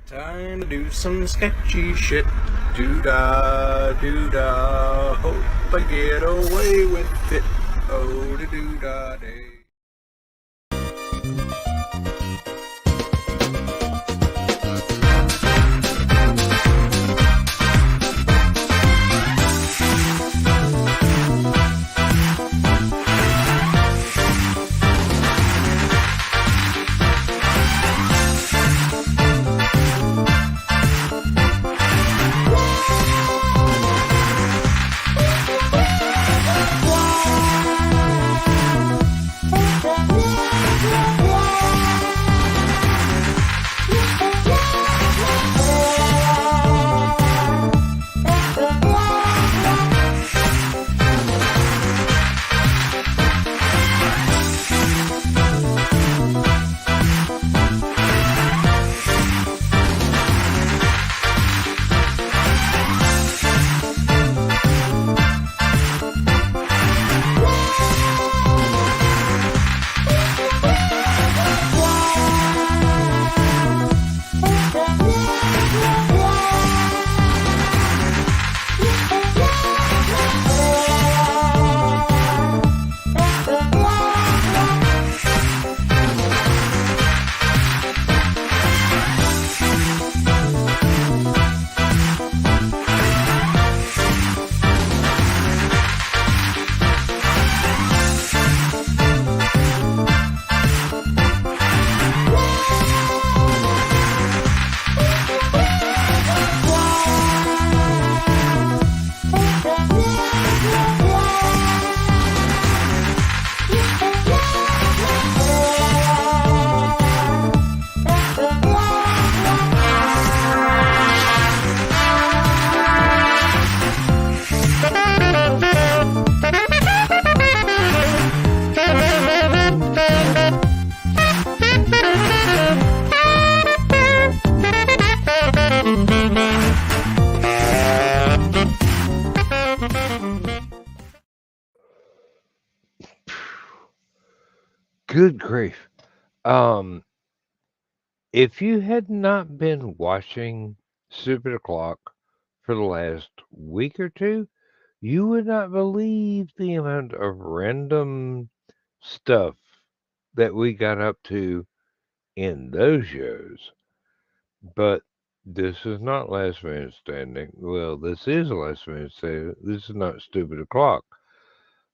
Time to do some sketchy shit. Doo-dah, doo-dah. Hope I get away with it. Oh, doo-dah day. Good grief. Um, if you had not been watching Stupid O'Clock for the last week or two, you would not believe the amount of random stuff that we got up to in those shows. But this is not Last Man Standing. Well, this is Last Man Standing. This is not Stupid O'Clock.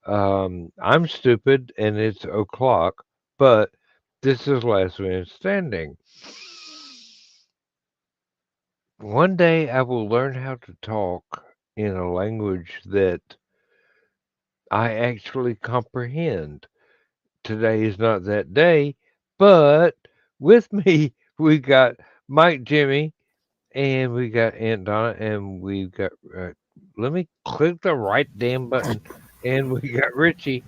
I'm stupid and it's o'clock, but this is Last Man Standing. One day I will learn how to talk in a language that I actually comprehend. Today is not that day, but with me we got Mike Jimmy and we got Aunt Donna and we've got let me click the right damn button and we got Richie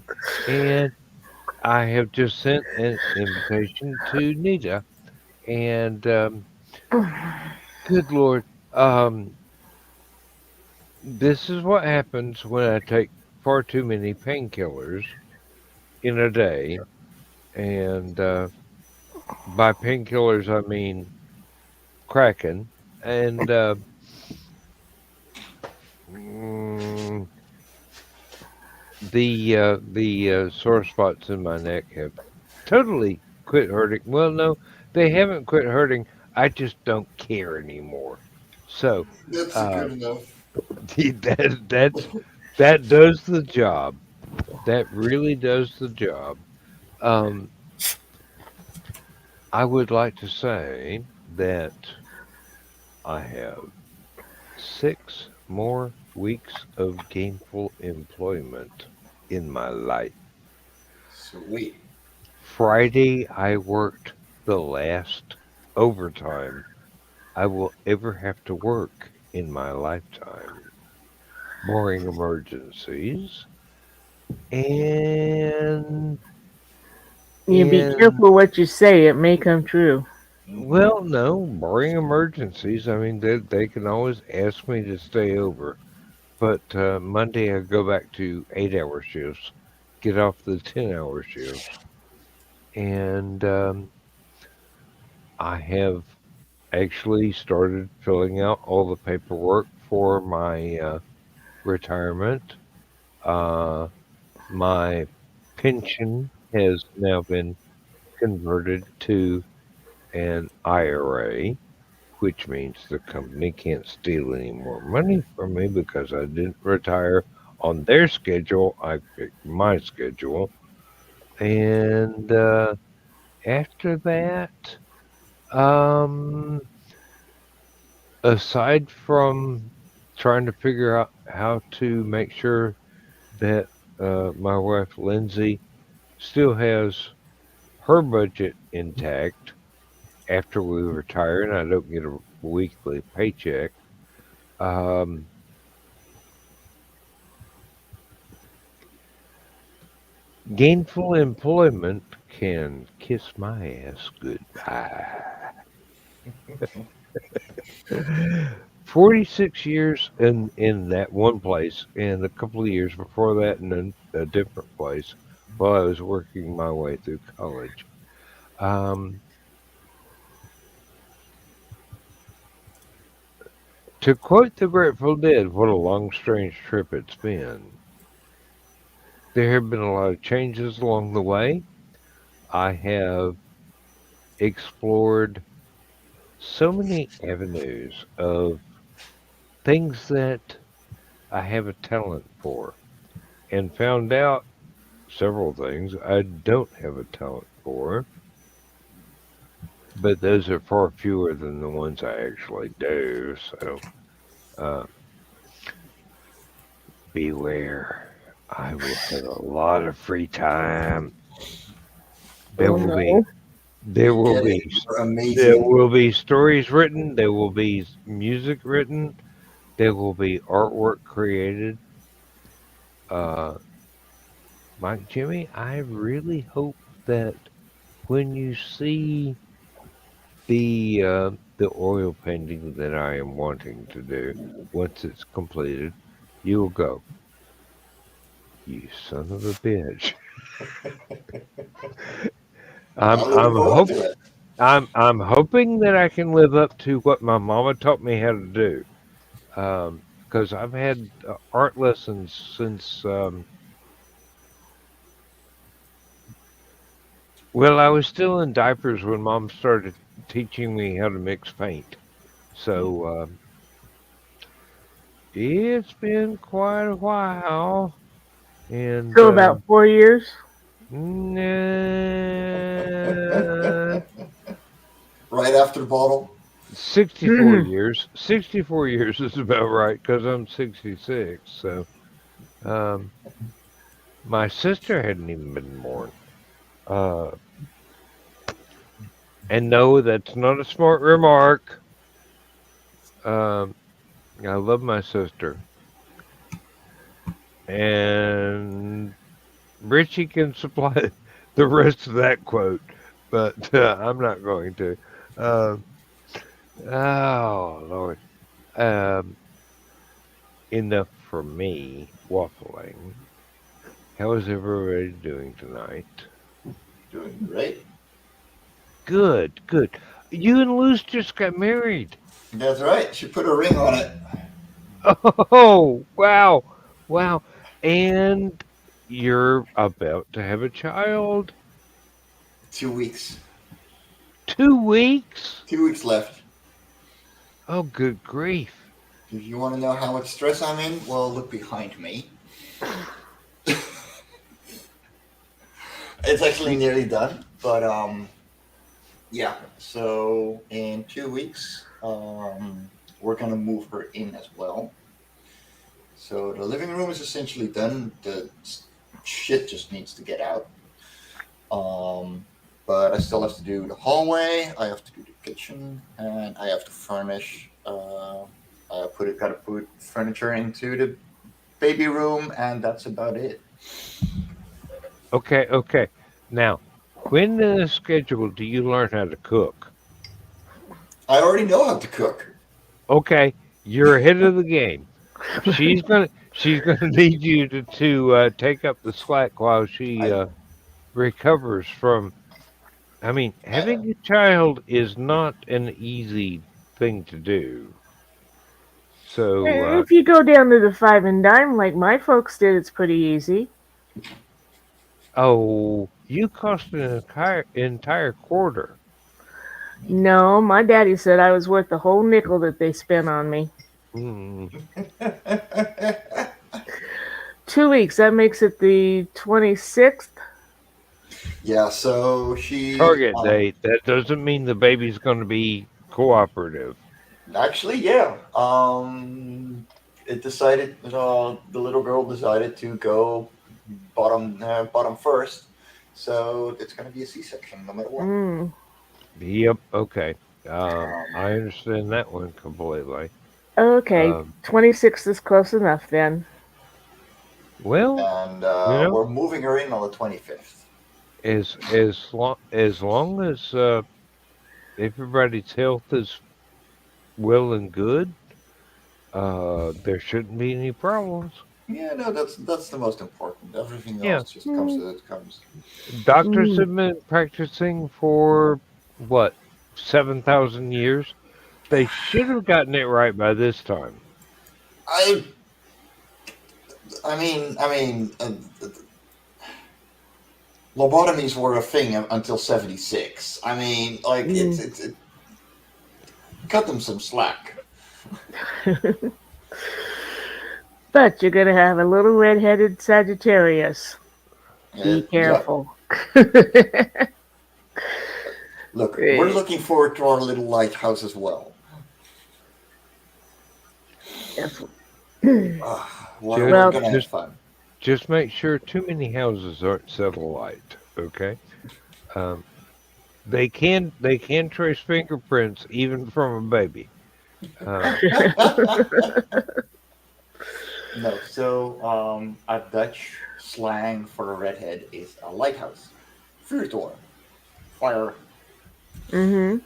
and I have just sent an invitation to Nita and good Lord, this is what happens when I take far too many painkillers in a day. And by painkillers, I mean Kraken. And mm, the sore spots in my neck have totally quit hurting. Well, no, they haven't quit hurting. I just don't care anymore. So That's uh, good enough. that does the job. That really does the job. Um, I would like to say that I have 6 more weeks of gainful employment in my life. Sweet. Friday, I worked the last overtime I will ever have to work in my lifetime, barring emergencies. And, You be and, careful what you say, it may come true. well, no, barring emergencies, I mean, they can always ask me to stay over. But Monday I go back to 8-hour shifts, get off the 10-hour shifts, and I have actually started filling out all the paperwork for my retirement. Uh, my pension has now been converted to an IRA, which means the company can't steal any more money from me because I didn't retire on their schedule. I picked my schedule. And after that, um, aside from trying to figure out how to make sure that my wife Lindsay still has her budget intact after we retire and I don't get a weekly paycheck. Um, Gainful employment can kiss my ass goodbye. 46 years in that one place, and a couple of years before that in a different place while I was working my way through college. Um, to quote the Grateful Dead, what a long, strange trip it's been. There have been a lot of changes along the way. I have explored so many avenues of things that I have a talent for and found out several things I don't have a talent for, but those are far fewer than the ones I actually do. So uh, beware. I will have a lot of free time. There Oh will be no. there You will get it. be You're there amazing. will be stories written, there will be music written, there will be artwork created. Uh, Mike Jimmy, I really hope that when you see the oil painting that I am wanting to do, once it's completed, you will go, you son of a bitch. I'm I'm looking I'm forward hope to it. I'm hoping that I can live up to what my mama taught me how to do. Because I've had art lessons since well, I was still in diapers when mom started teaching me how to mix paint. So it's been quite a while, and So about 4 years. nah, Right after the bottle. 64 years. 64 years is about right because I'm 66. So um, my sister hadn't even been born. Uh, and no, that's not a smart remark. Um, I love my sister, and Richie can supply the rest of that quote, but I'm not going to. Um, oh Lord. Um, Enough for me waffling. How is everybody doing tonight? Doing great. Good, good. You and Luz just got married. That's right. She put a ring on it. Oh, wow, wow. And you're about to have a child. 2 weeks. 2 weeks? 2 weeks left. Oh, good grief. If you want to know how much stress I'm in, well, look behind me. It's actually nearly done, but yeah. So in 2 weeks, we're gonna move her in as well. So the living room is essentially done. The shit just needs to get out. Um, but I still have to do the hallway. I have to do the kitchen, and I have to furnish. Gotta put furniture into the baby room, and that's about it. Okay, okay. Now, when in the schedule do you learn how to cook? I already know how to cook. Okay, you're ahead of the game. She's gonna need you to take up the slack while she I, recovers from. I mean, I having a child is not an easy thing to do. So, If you go down to the five and dime like my folks did, it's pretty easy. oh, you cost an entire quarter. No, my daddy said I was worth the whole nickel that they spent on me. Mm, 2 weeks, that makes it the 26th. Yeah, so she target date. That doesn't mean the baby's going to be cooperative. actually, yeah. It decided the little girl decided to go bottom first, so it's gonna be a C-section no matter what. Mm, Yep. Okay. Um, I understand that one completely. okay, Um, 26th is close enough then. well, and you know, we're moving her in on the 25th. as long as everybody's health is well and good, there shouldn't be any problems. Yeah, no, that's the most important. Everything Yeah, else just comes Mm, as it comes. doctors mm, have been practicing for what 7,000 years. They should have gotten it right by this time. I I mean, lobotomies were a thing until '76. I mean, like mm. it cut them some slack. But you're gonna have a little red-headed Sagittarius. Be Yep. careful. Look, we're Eh, looking forward to our little lighthouse as well. yes. We're Just, Well, gonna have just, fun. just make sure too many houses aren't satellite. Okay. Um, they can trace fingerprints even from a baby. Um, No, so a Dutch slang for a redhead is a lighthouse. Vuurtoren. Fire. hmm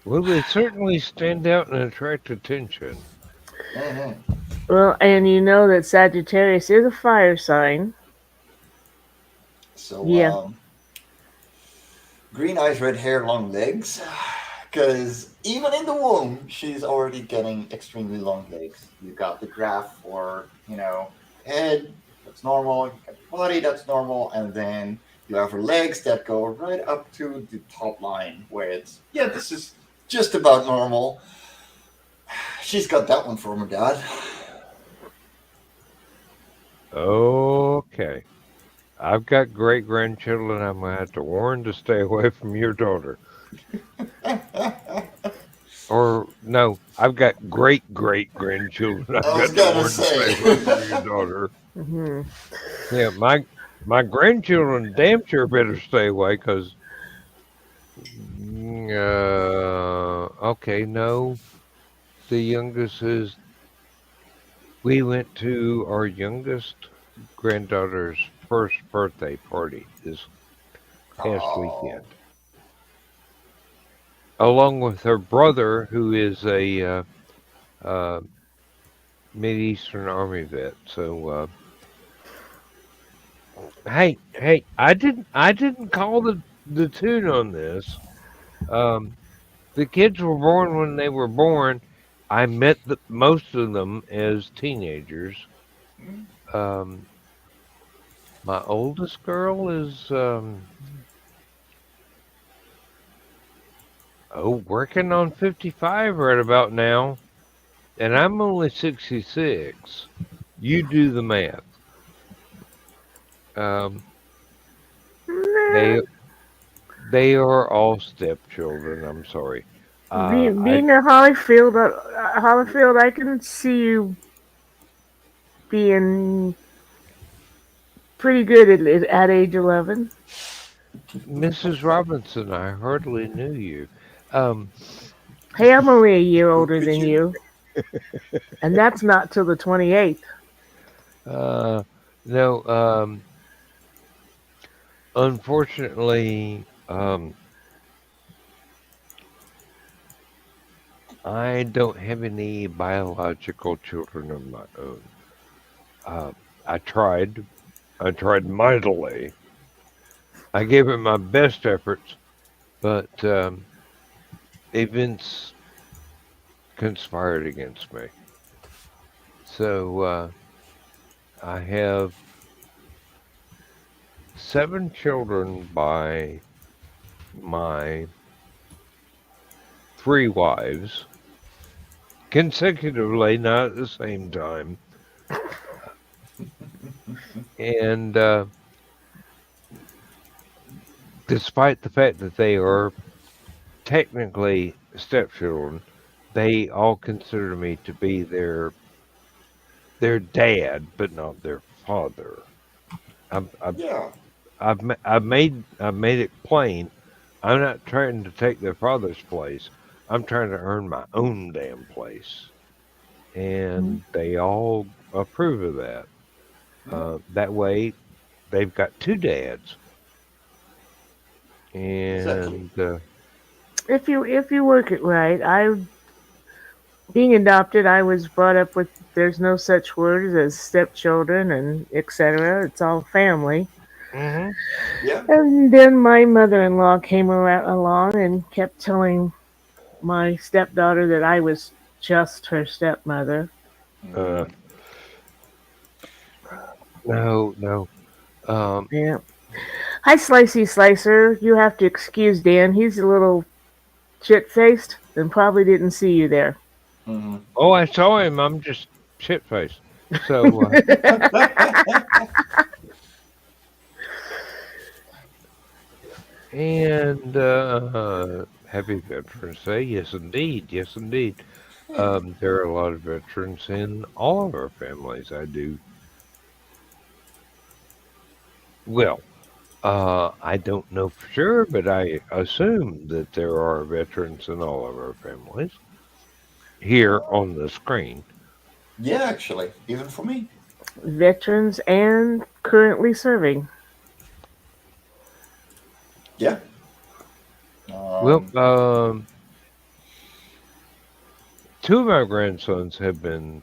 well, they certainly stand out and attract attention. Hmm. Well, and you know that Sagittarius is a fire sign. So, Yeah. green eyes, red hair, long legs. Because even in the womb, she's already getting extremely long legs. You got the graph for, head, that's normal. You got the body, that's normal. And then you have her legs that go right up to the top line, where it's, yeah, this is just about normal. She's got that one from her dad. Okay. I've got great grandchildren. I'm gonna have to warn to stay away from your daughter. Or no, I've got great grandchildren. I've I was got to gonna warn to stay away say. from your daughter. hmm Yeah, my grandchildren damn sure better stay away because. Okay, no. The youngest is. We went to our youngest granddaughter's first birthday party this past Oh. weekend, along with her brother, who is a uh, Mid-Eastern Army vet. So, hey, I didn't call the tune on this. Um, the kids were born when they were born. I met most of them as teenagers. Um, my oldest girl is working on 55 right about now, and I'm only 66. You do the math. Um, they they are all stepchildren. I'm sorry. I Being a Hollifield, I can see you being pretty good at age 11. Mrs. Robinson, I hardly knew you. Um, Hey, I'm only a year Who older could than you? you, and that's not till the 28th. uh, no. Unfortunately, I don't have any biological children of my own. Uh, I tried. I tried mightily. I gave it my best efforts, but events conspired against me. So I have 7 children by my 3 wives consecutively, not at the same time. And despite the fact that they are technically stepchildren, they all consider me to be their dad, but not their father. I've I've Yeah. I've made it plain. I'm not trying to take their father's place. I'm trying to earn my own damn place, and they all approve of that. Yeah. That way, they've got 2 dads, Exactly. and If you work it right, being adopted, I was brought up with there's no such word as stepchildren and etc. It's all family. mhm. Yeah. And then my mother-in-law came along and kept telling my stepdaughter that I was just her stepmother. uh, Mm. no, no. Um, Yeah. Hi, Slicey Slicer. You have to excuse Dan. He's a little shit-faced and probably didn't see you there. Mm. oh, I saw him. I'm just shit faced. So, and happy Veterans Day. Yes, indeed. Yes, indeed. Yeah. There are a lot of veterans in all of our families. I do. Well, I don't know for sure, but I assume that there are veterans in all of our families here on the screen. Yeah, actually, even for me. Veterans and currently serving. Yeah. Well, Um, 2 of my grandsons have been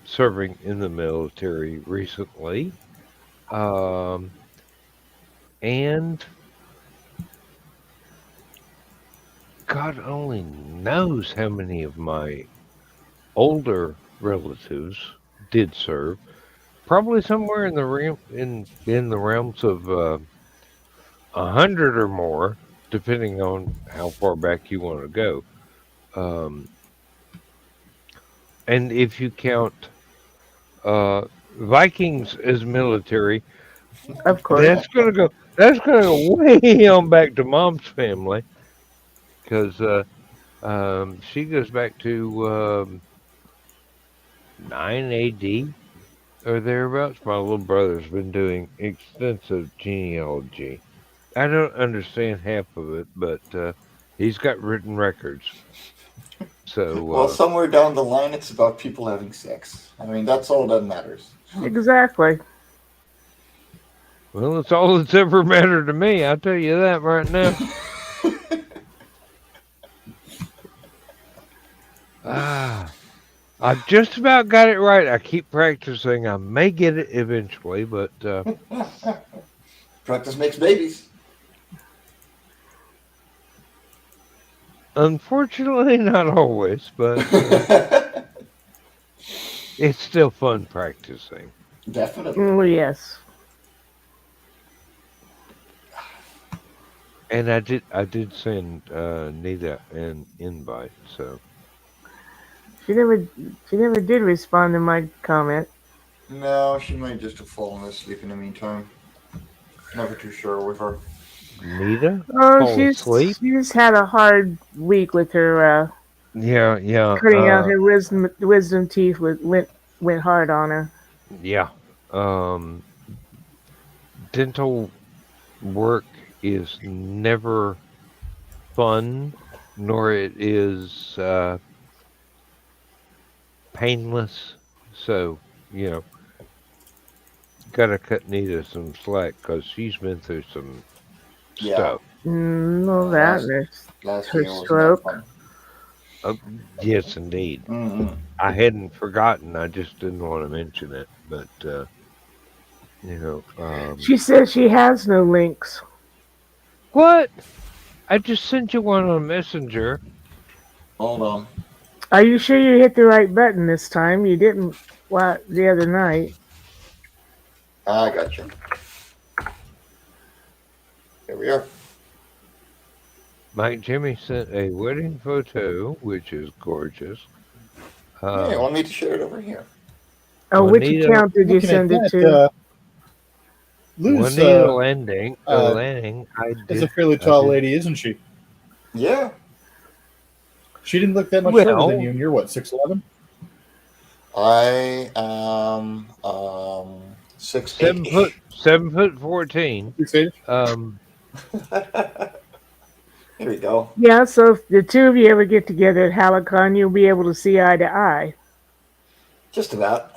serving in the military recently, um, and God only knows how many of my older relatives did serve. Probably somewhere in the in the realms of 100 or more, depending on how far back you want to go. Um, and if you count Vikings as military, Of course. that's gonna go. That's gonna go way on back to Mom's family because she goes back to 9 AD or thereabouts. My little brother's been doing extensive genealogy. I don't understand half of it, but he's got written records. So, well, somewhere down the line, it's about people having sex. I mean, that's all that matters. Exactly. well, it's all that's ever mattered to me. I'll tell you that right now. Ah, I've just about got it right. I keep practicing. I may get it eventually, but Practice makes babies. unfortunately, not always. But it's still fun practicing. Definitely. Oh, yes. And I did send Nita an invite. So She never she never did respond to my comment. No, she might just have fallen asleep in the meantime. Never too sure with her. Nita Oh, fall asleep. she's had a hard week with her Yeah, yeah, cutting out her wisdom teeth went hard on her. yeah. Um, dental work is never fun, nor it is painless. So, you know, gotta cut Nita some slack because she's been through some Yeah. stuff. No, that Last and last her year was not stroke. fun. Uh, yes, indeed. Mm-hmm. I hadn't forgotten. I just didn't want to mention it. But, you know, She says she has no links. what? I just sent you one on Messenger. Hold on. Are you sure you hit the right button this time? You didn't the other night. I got you. Here we are. Mike Jimmy sent a wedding photo, which is gorgeous. Yeah, you want me to share it over here? Oh, which Juanita, account did you Looking at send it that, to? Lou's Juanita Landing, uh, Lanning, I is did. a fairly I tall did. lady, isn't she? Yeah. She didn't look that much shorter than Well, you, and you're what, 6'11"? I am 6'8". 7'14". 6'8"? Here we go. Yeah, so if the two of you ever get together at Hallowcon, you'll be able to see eye to eye. Just about.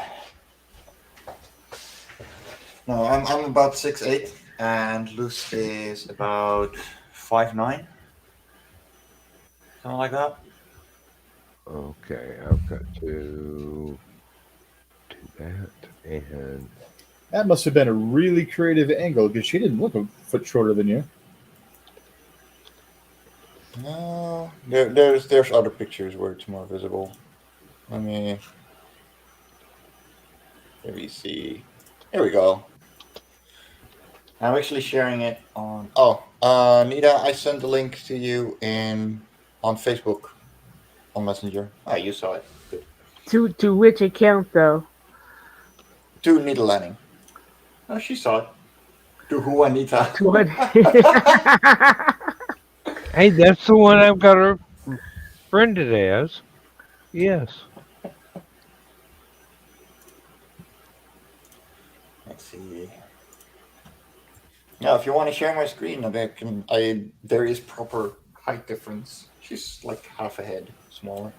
No, I'm about 6'8", and Luce is about 5'9", something like that. Okay, I've got to do that, and That must have been a really creative angle because she didn't look a foot shorter than you. No, there's other pictures where it's more visible. Let me. Let me see. Here we go. I'm actually sharing it on. Oh, Nita, I sent the link to you on Facebook on Messenger. Ah, you saw it. Good. To which account though? To Nita Lanning. Oh, she saw it. To Juanita. To what? hey, that's the one I've got her friended as. Yes. Let's see. Now, if you want to share my screen, there is proper height difference. She's like half a head smaller.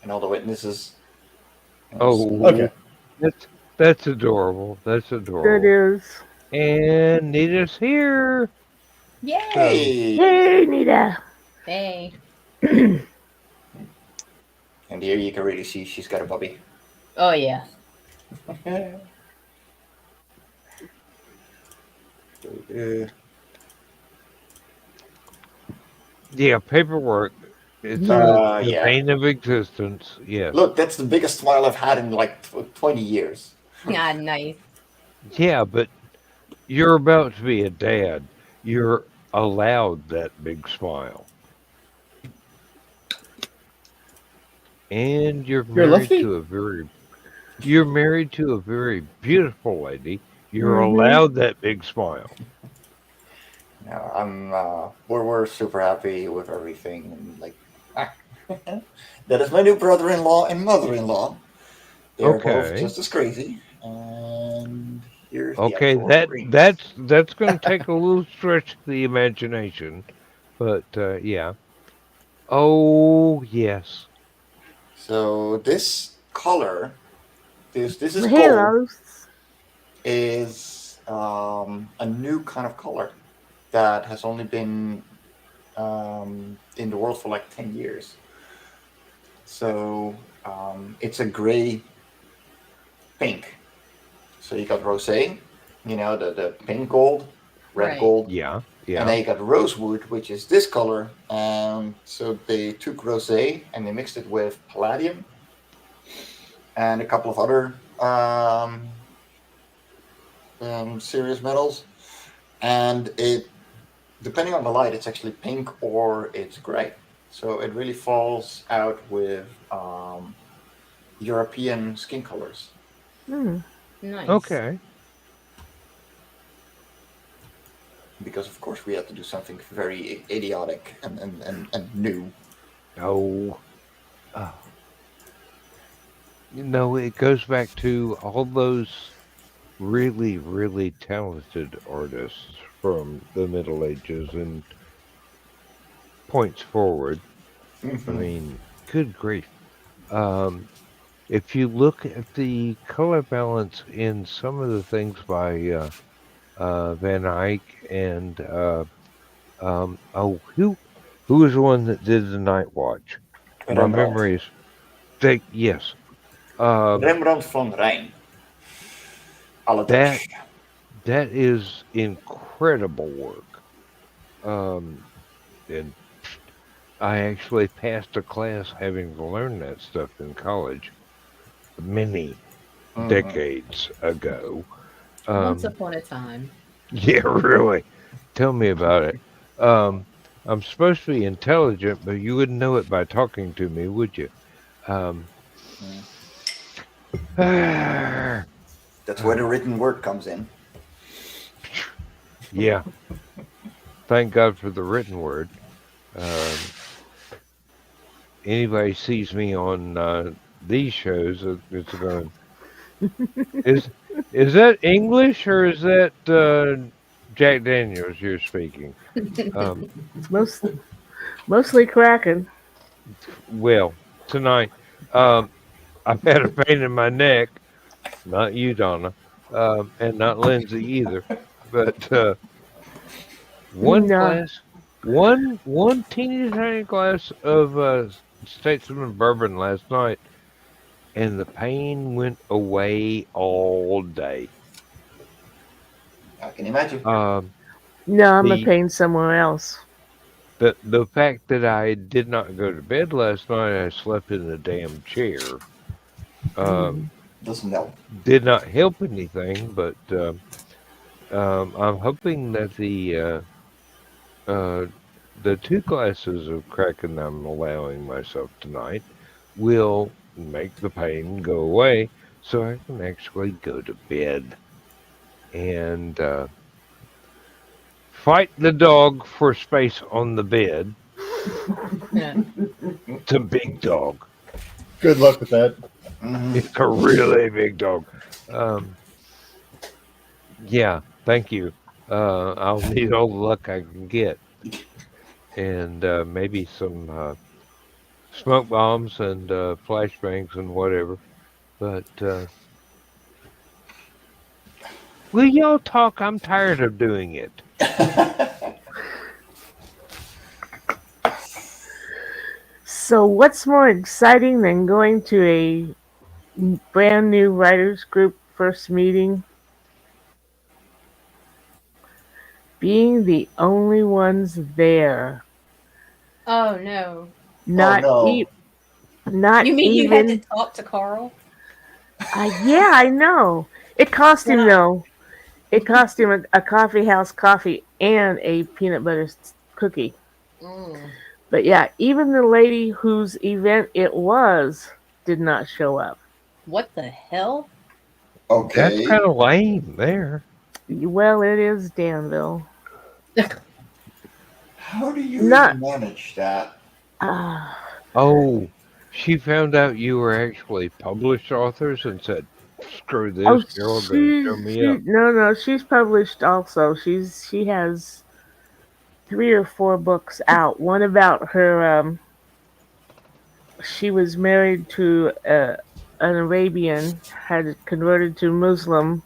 And all the witnesses. Oh, Okay. That's adorable. That's adorable. That is. And Nita's here. Yay! Hey, Nita. Hey. And here you can really see she's got a bubby. Oh yeah. Yeah, paperwork. It's Yeah. the pain of existence. Yes. Look, that's the biggest smile I've had in like 20 years. Ah, nice. Yeah, but you're about to be a dad. You're allowed that big smile. And you're married lefty? to a very beautiful lady. You're Mhm. allowed that big smile. No, we're super happy with everything, and like that is my new brother-in-law and mother-in-law. They're both Okay. just as crazy. And here's the Okay, actual screen. that's going to take a little stretch of the imagination, but yeah. Oh yes. So this color, this is gold, Halos. is a new kind of color that has only been in the world for like 10 years. So it's a gray pink. So you got rosé, the pink gold, red Right. gold. Yeah. And then you got rosewood, which is this color. So they took rosé and they mixed it with palladium and a couple of other serious metals. And it, depending on the light, it's actually pink or it's gray. So it really falls out with European skin colors. Hmm. Nice. Okay. Because of course we had to do something very idiotic and new. Oh. It goes back to all those really, really talented artists from the Middle Ages and points forward. I mean, good grief. If you look at the color balance in some of the things by Van Eyck and who was the one that did the Night Watch? My Rembrandt. memory is fake. Yes. Rembrandt van Rijn. Alle That is incredible work. And I actually passed a class having to learn that stuff in college many Mhm. decades ago. Once Um, upon a time. yeah, really. Tell me about it. Um, I'm supposed to be intelligent, but you wouldn't know it by talking to me, would you? Um, Mm. yeah, That's where the written word comes in. thank God for the written word. Um, anybody sees me on these shows, it's going, is is that English or is that Jack Daniels you're speaking? Um, It's mostly cracking. well, tonight, um, I've had a pain in my neck. Not you, Donna, and not Lindsay either. But one Nah, glass, one teeny tiny glass of Statesman bourbon last night, and the pain went away all day. I can imagine. Um, no, I'm a the pain somewhere else. the fact that I did not go to bed last night, I slept in a damn chair. Um, Mm. Doesn't help. did not help anything, but I'm hoping that uh, the two glasses of Kraken I'm allowing myself tonight will make the pain go away so I can actually go to bed and fight the dog for space on the bed. Yeah. It's a big dog. Good luck with that. Mhm. It's a really big dog. Um, yeah, thank you. I'll need all the luck I can get and maybe some smoke bombs and flashbangs and whatever. But will y'all talk? I'm tired of doing it. So, what's more exciting than going to a brand new writers group first meeting? Being the only ones there. Oh no. Oh Not e- no. not You mean you had to even. talk to Carl? Yeah, I know. It cost him Why? though. It cost him a coffee house coffee and a peanut butter cookie. Mm. But yeah, even the lady whose event it was did not show up. What the hell? That's Okay. kind of lame there. Well, it is Danville. How do you Not. even manage that? Uh, Oh, she found out you were actually published authors and said, screw oh, this, you're all going to show me up. no, she's published also. She has 3 or 4 books out. One about her. She was married to an Arabian, had converted to Muslim,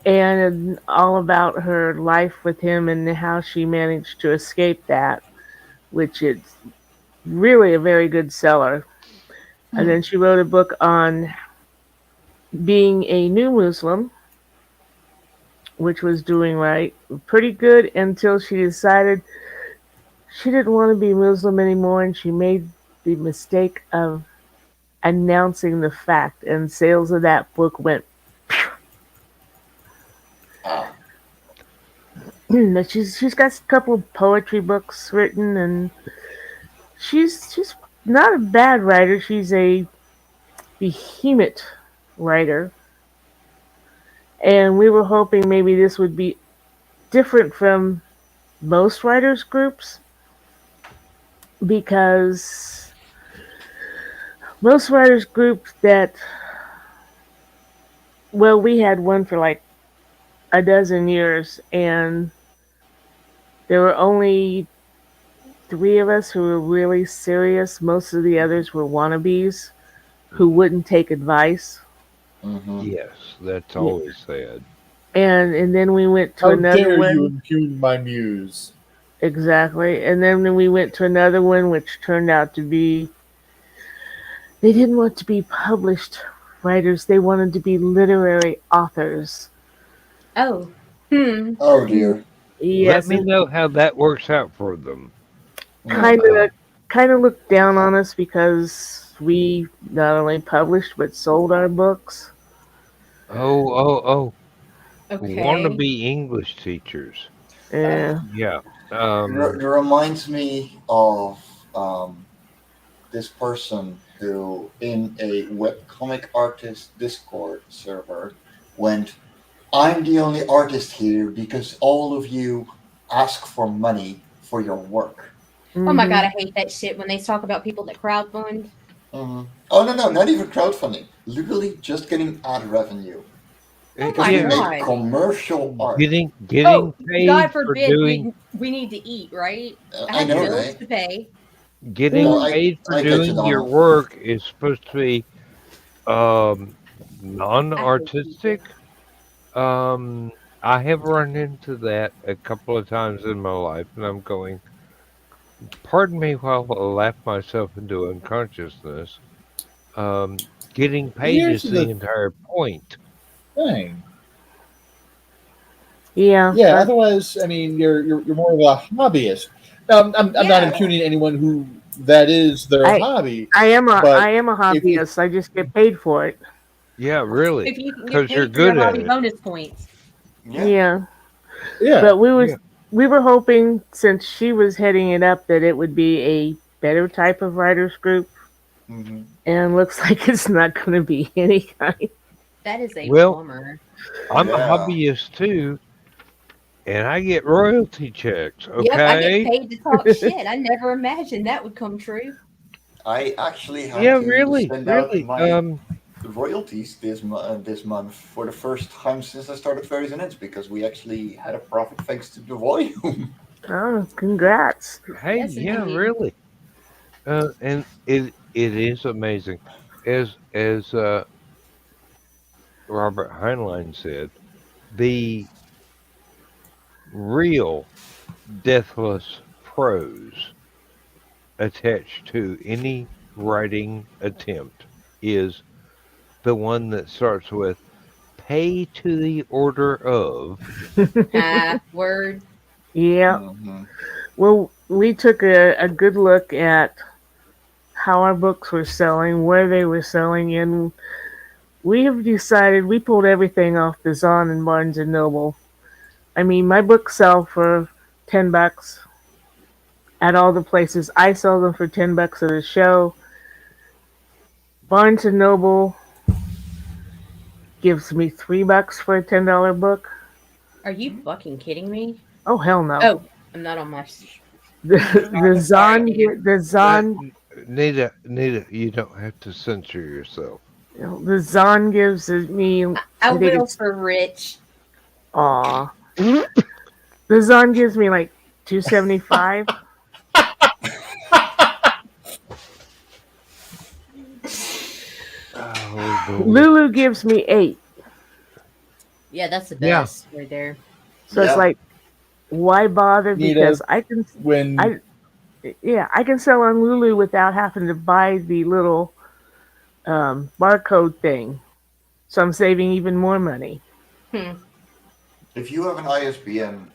and all about her life with him and how she managed to escape that, which is really a very good seller. And Hmm. then she wrote a book on being a new Muslim, which was doing right, pretty good until she decided she didn't want to be Muslim anymore, and she made the mistake of announcing the fact, and sales of that book went. Ah. She's got a couple of poetry books written, and she's not a bad writer. She's a behemoth writer, and we were hoping maybe this would be different from most writers groups because most writers groups that, well, we had one for like a dozen years, and there were only 3 of us who were really serious. Most of the others were wannabes who wouldn't take advice. Mm-hmm. Yes, that's Yeah. always sad. And then we went to How another dare you one. impugn my muse? Exactly. And then we went to another one which turned out to be they didn't want to be published writers, they wanted to be literary authors. Oh. Hmm. Oh dear. Let Yes, me and know how that works out for them. kind Uh, of kind of looked down on us because we not only published but sold our books. oh. Okay. Wannabe English teachers. Yeah. Yeah. It reminds me of this person who, in a webcomic artist Discord server, went, "I'm the only artist here because all of you ask for money for your work." Oh my Hmm. god, I hate that shit when they talk about people that crowdfund. Oh, no, not even crowdfunding. Literally just getting ad revenue. Oh Because my we Yeah. make god. commercial art. Getting Oh, God paid for forbid doing we need to eat, right? I I have know, bills right? to pay. getting No, Mm, paid for I get you, doing your Donna. work is supposed to be um I hate non-artistic. people. Um I have run into that a couple of times in my life, and I'm going, pardon me while I laugh myself into unconsciousness. Getting paid Here's is the the entire point. thing. yeah, Yeah. Otherwise, I mean, you're more of a hobbyist. Now, I'm not Yeah. impugning anyone who that is their I hobby, I but am a if hobbyist. I just get paid for it. Yeah, really, If you can get because you're paid for your good at hobby it. bonus points. Yeah. Yeah, yeah, but Yeah. we were hoping since she was heading it up that it would be a better type of writers group, hmm and looks like it's not going to be any kind. That is a Well, bummer. I'm a Yeah. hobbyist too, and I get royalty checks. Yep, I get Okay. paid to talk shit. I never imagined that would come true. I actually had Yeah, to really, send out really. my royalties this month for the first time since I started Fairies and Ends because we actually had a profit thanks to the volume. Oh, congrats! Hey, Yes, yeah, indeed. really. And it is amazing, as Robert Heinlein said, the real deathless prose attached to any writing attempt is the one that starts with "pay to the order of." Ah, word. Yeah. hmm Well, we took a good look at how our books were selling, where they were selling, and we have decided we pulled everything off the Zon and Barnes and Noble. I mean, my books sell for $10 at all the places. I sell them for $10 at a show. Barnes and Noble gives me $3 for a $10 book. Are you fucking kidding me? Oh hell no! Oh, I'm not on my The I'm sorry, Zon dude. the Zon Nita, you don't have to censor yourself. the Zon gives me I I think will it's for Rich. aw. The Zon gives me like 275. Oh Lord. Lulu gives me 8. Yeah, that's the Yeah. best right there. So it's Yeah. like why bother because Nita, I can when I yeah, I can sell on Lulu without having to buy the little barcode thing. So I'm saving even more money. Hmm. If you have an ISBN,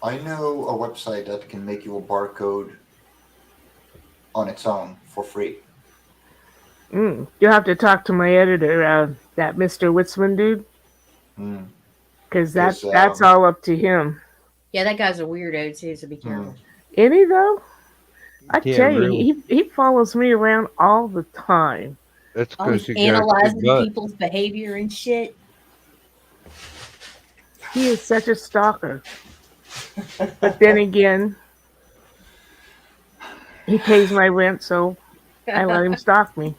I know a website that can make you a barcode on its own for free. You'll have to talk to my editor, that Mr. Witzman dude, because Because that's all up to him. Yeah, that guy's a weirdo too, so be careful. Any though, I Yeah, tell you, really. he follows me around all the time. That's Always because you got a big analyzing butt. people's behavior and shit. He is such a stalker. But then again, he pays my rent, so I let him stalk me.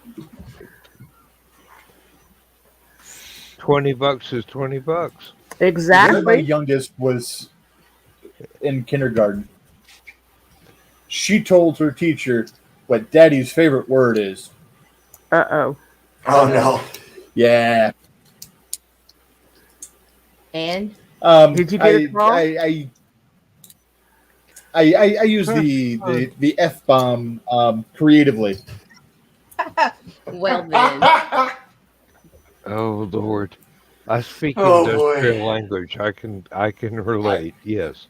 $20 is $20. when my Exactly. youngest was in kindergarten, she told her teacher what Daddy's favorite word is. Uh-oh. Oh no. Yeah. And Did you get a call? I use the F bomb creatively. well then. Oh Lord. I speak Oh boy. industrial language. I can relate. Yes.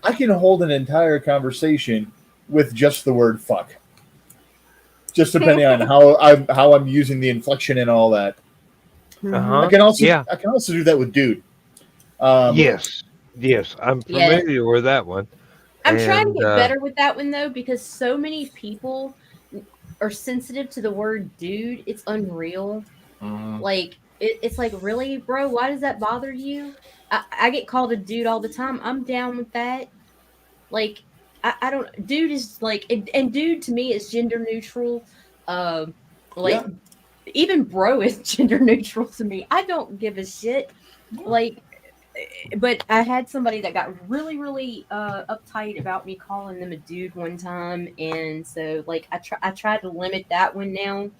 I can hold an entire conversation with just the word fuck. Just depending on how I'm using the inflection and all that. Uh Mhm. huh. Yeah. I can also do that with dude. Um, Yes. Yes. I'm Yeah. familiar with that one. I'm trying to And get better with that one though, because so many people are sensitive to the word dude. It's unreal. Mhm. Like it's like, really, bro, why does that bother you? I get called a dude all the time. I'm down with that. Like I don't, dude is like, and dude to me is gender neutral. Um like Yeah. even bro is gender neutral to me. I don't give a shit. Yeah. Like, but I had somebody that got really, really uptight about me calling them a dude one time, and so like I tried to limit that one now.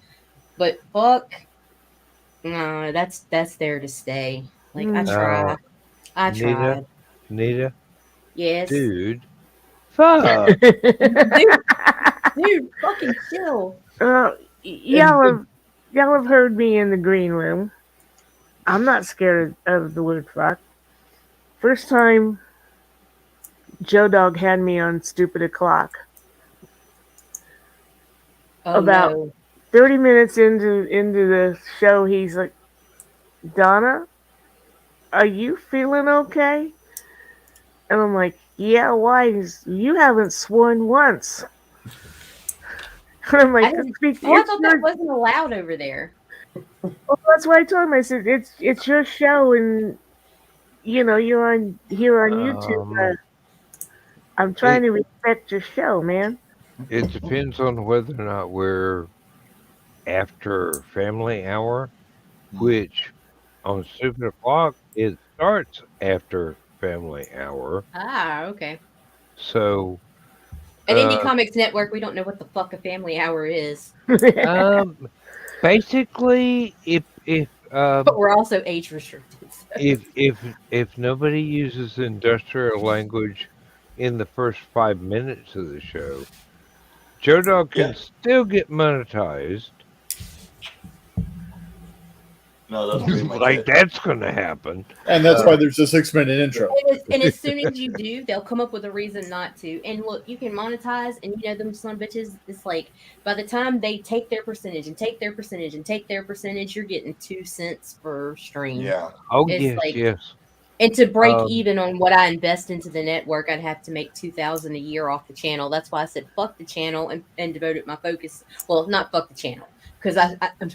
But fuck, no, that's there to stay. Like Mm. I Nita, tried. Nita, Yes, dude, fuck. dude, dude, fucking chill. uh, and y'all have heard me in the green room. I'm not scared of the word fuck. First time Joe Dog had me on stupid o'clock. Oh About no, 30 minutes into the show, he's like, "Donna, are you feeling okay?" And I'm like, "Yeah, why? You haven't sworn once." And I'm I like, didn't. Oh, I it's thought that your. wasn't allowed over there. Well, that's why I told him. I said, it's your show, and you're on here on YouTube. Um, I'm trying it to respect your show, man. it depends on whether or not we're after family hour, Mhm. which on Stupid O'Clock it starts after family hour. Ah, okay. So, At Indie uh, Comics Network, we don't know what the fuck a family hour is, um, basically, but we're also age restricted. So. if nobody uses industrial language in the first 5 minutes of the show, Joe Dog Yeah. can still get monetized. No, that's pretty much Like it. that's gonna happen. that's why Uh, there's a 6-minute intro. And as soon as you do, they'll come up with a reason not to. And look, you can monetize, and them son of bitches. It's like by the time they take their percentage and take their percentage and take their percentage, you're getting 2 cents per stream. Yeah. oh It's yes, like, yes. and to break Um, even on what I invest into the network, I'd have to make 2,000 a year off the channel. That's why I said fuck the channel and devoted my focus. Well, not fuck the channel, because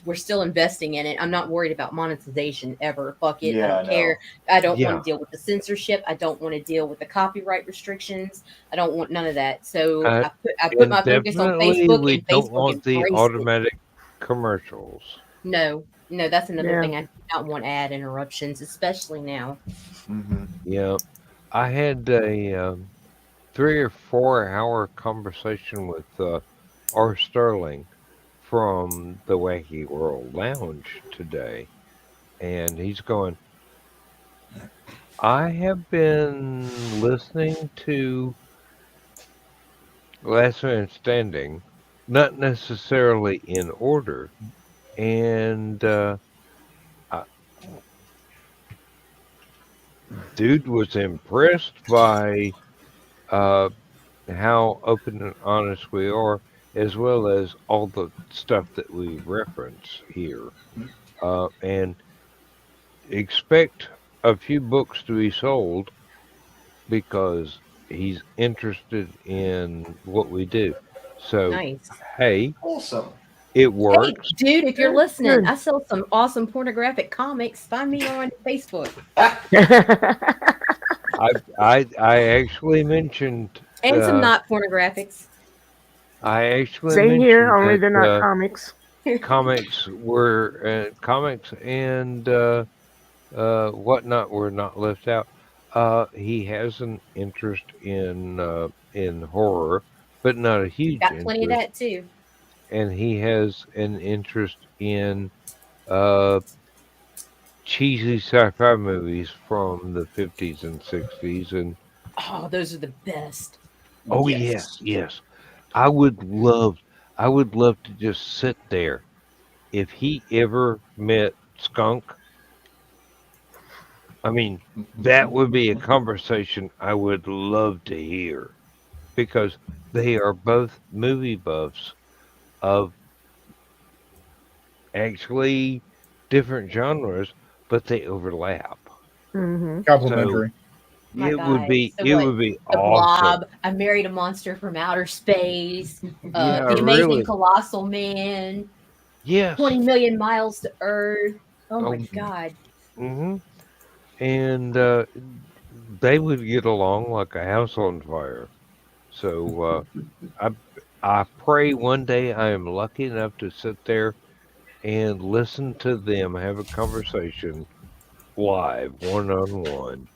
we're still investing in it. I'm not worried about monetization ever. Fuck it. I Yeah. don't care. No. I don't want yeah, to deal with the censorship. I don't want to deal with the copyright restrictions. I don't want none of that. So uh, I put and my focus on definitely Facebook, we and don't Facebook want the embraced it. automatic commercials. No, no, that's another Yeah. thing. I do not want ad interruptions, especially now. Hmm. Yeah, I had a 3 or 4 hour conversation with R. Sterling from the Wacky World Lounge today, and he's going, I have been listening to Last Man Standing, not necessarily in order, and I, dude was impressed by uh, how open and honest we are, as well as all the stuff that we reference here. And expect a few books to be sold because he's interested in what we do. So, Nice. hey, Awesome. it Hey, works. dude, if you're That's listening, good. I sell some awesome pornographic comics. Find me on Facebook I actually mentioned and some not pornographics. Same here, only that they're not comics. comics and whatnot were not left out. He has an interest in horror, but not a huge Got plenty of interest, that too. and he has an interest in uh, cheesy sci-fi movies from the 50s and 60s. And Oh, those are the best. oh yes, Yes. yes, I would love to just sit there if he ever met Skunk I mean, that would be a conversation I would love to hear because they are both movie buffs of actually different genres, but they overlap. Mm-hmm. So Complimentary. My it would God. be So it what? would be The awesome. Blob. I married a monster from outer space. Yeah, The Amazing really. Colossal Man. Yes. 20 million miles to Earth. Oh my Oh, God. hmm. And they would get along like a house on fire. So I pray one day I am lucky enough to sit there and listen to them have a conversation live, one on one,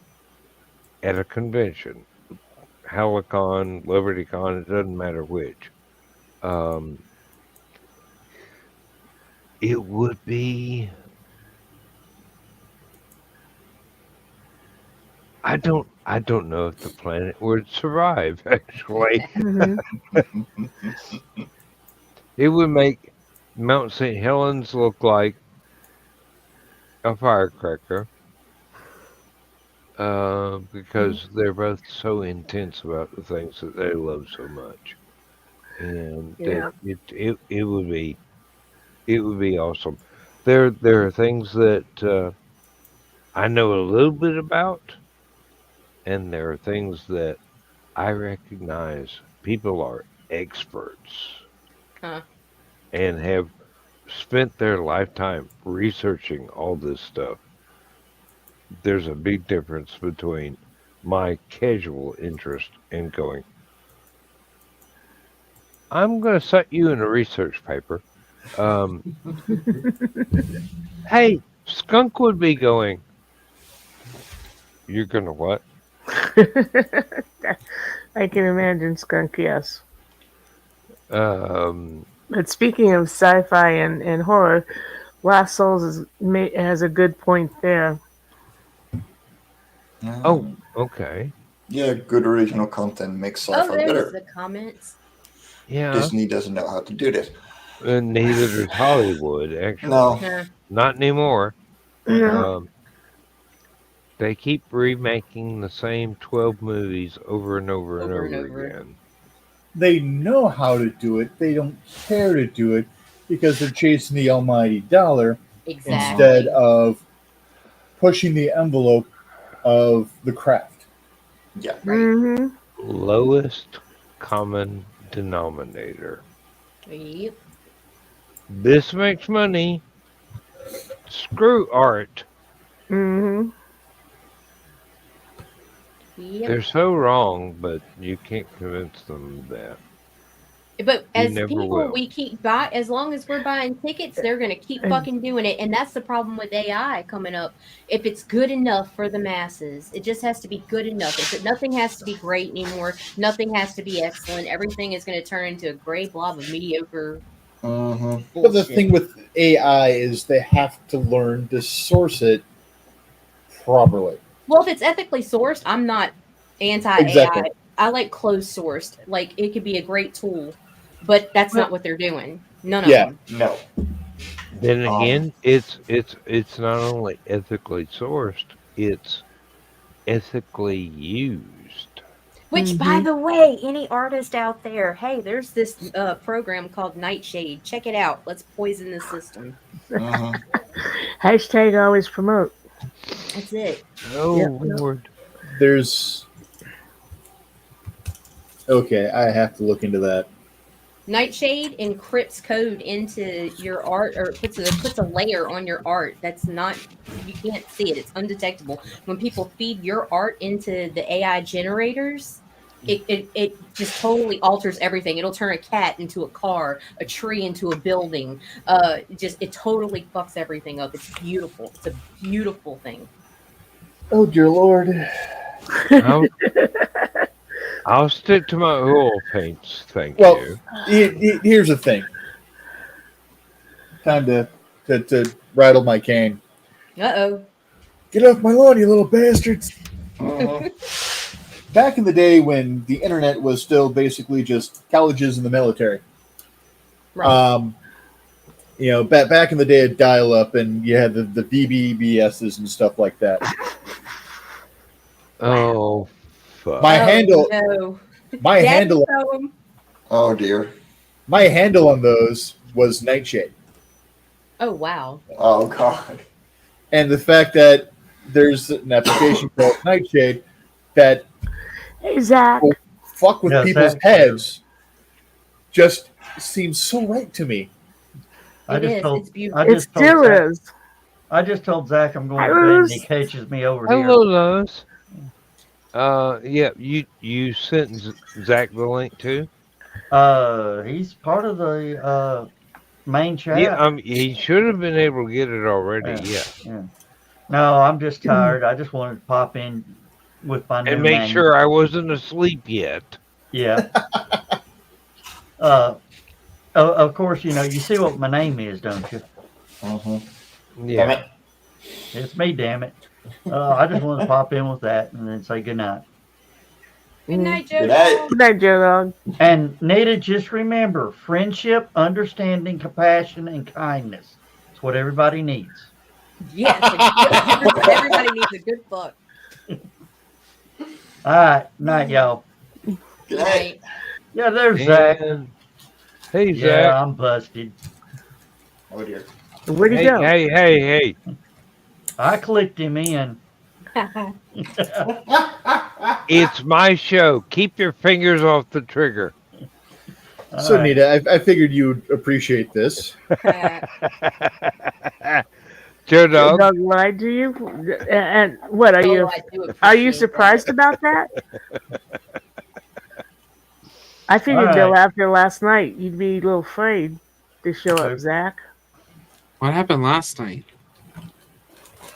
at a convention, Hallowcon, LibertyCon, it doesn't matter which. Um, it would be. I don't know if the planet would survive. Actually, Mm-hmm. it would make Mount St. Helens look like a firecracker. Because they're both so intense about the things that they love so much, and Yeah. it would be awesome. There are things that I know a little bit about, and there are things that I recognize people are experts Huh. and have spent their lifetime researching all this stuff. There's a big difference between my casual interest and going, I'm going to cite you in a research paper. Um, hey, Skunk would be going, you're going to what? I can imagine Skunk, yes. Um, But speaking of sci-fi and horror, Lost Souls has a good point there. oh, Um, okay. yeah, good original content makes Oh, sci-fi there's better. the comments. Yeah. Disney doesn't know how to do this. And neither does Hollywood, actually. No. Huh. Not anymore. No. Um, they keep remaking the same 12 movies over and over and Over and over over. again. They know how to do it. They don't care to do it because they're chasing the almighty dollar instead Exactly. of pushing the envelope of the craft. Yeah. Right. Mm-hmm. Lowest common denominator. Yep. This makes money. Screw art. Mm-hmm. Yep. They're so wrong, but you can't convince them of that. But You as never people, will. we keep buy as long as we're buying tickets, they're gonna keep And fucking doing it, and that's the problem with AI coming up. If it's good enough for the masses, it just has to be good enough. Nothing has to be great anymore. Nothing has to be excellent. Everything is gonna turn into a gray blob of mediocre Mm-hmm. But the bullshit. thing with AI is they have to learn to source it properly. Well, if it's ethically sourced, I'm not anti Exactly. AI. I like closed sourced. Like it could be a great tool, but that's but not what they're doing. None of Yeah. them. No. Then Um. again, it's not only ethically sourced, it's ethically used. Which, by mm-hmm. the way, any artist out there, hey, there's this program called Nightshade. Check it out. Let's poison the system. Mm-hmm. Hashtag always promote. That's it. Yep. Oh Lord. There's okay. I have to look into that. Nightshade encrypts code into your art, or puts a layer on your art that's not, you can't see it. It's undetectable. When people feed your art into the AI generators, it just totally alters everything. It'll turn a cat into a car, a tree into a building. Just it totally fucks everything up. It's beautiful. It's a beautiful thing. Oh dear lord. I'll, I'll stick to my oil paints, thank Well, you. here's the thing. Time to rattle my cane. Uh Get off my lawn, you little bastards! Mm-hmm. Back in the day when the internet was still basically just colleges and the military. Right. Back in the day of dial-up, and you had the BBBSs and stuff like that. Oh, fuck. My handle, No. my Daddy handle, show 'em. Oh dear. my handle on those was Nightshade, Oh wow. Oh god. and the fact that there's an application called Nightshade that Hey, Zach. will fuck with Yeah, people's Zach. heads just seems so right to me. I It just is. told. It's beautiful. I It just told still Zach. is. I just told Zach I'm going I to bed, and he was- catches me over Hello, Lois. Yeah, you sent Zach the link too? here. He's part of the main chat. Yeah, he should have been able to get it already. Yeah. Yeah, No, I'm just tired. I just wanted to pop in with my new and make name. sure I wasn't asleep yet. Yeah. Of course, you see what my name is, don't you? Mm-hmm. Yeah. Damn it. It's me, damn it. I just wanted to pop in with that and then say good night. Good night, Joe. Good night. Dog. Good night, Joe Dog. And Nita, just remember, friendship, understanding, compassion, and kindness. It's what everybody needs. Yes. Everybody needs a good fuck. All right, night, y'all. Good Good night. night. Yeah, there's Zach. And, hey, Yeah, Zach. I'm busted. Oh dear. Where'd he Hey, go? hey. I clicked him in. It's my show. Keep your fingers off the trigger. So, All right. Nita, I figured you'd appreciate this. Joe Joe Dog. Dog lied to you? And what are you? Oh, I do Are you appreciate surprised about that? I figured All Bill right. after last night you'd be a little afraid to show up, Okay. Zach. What happened last night?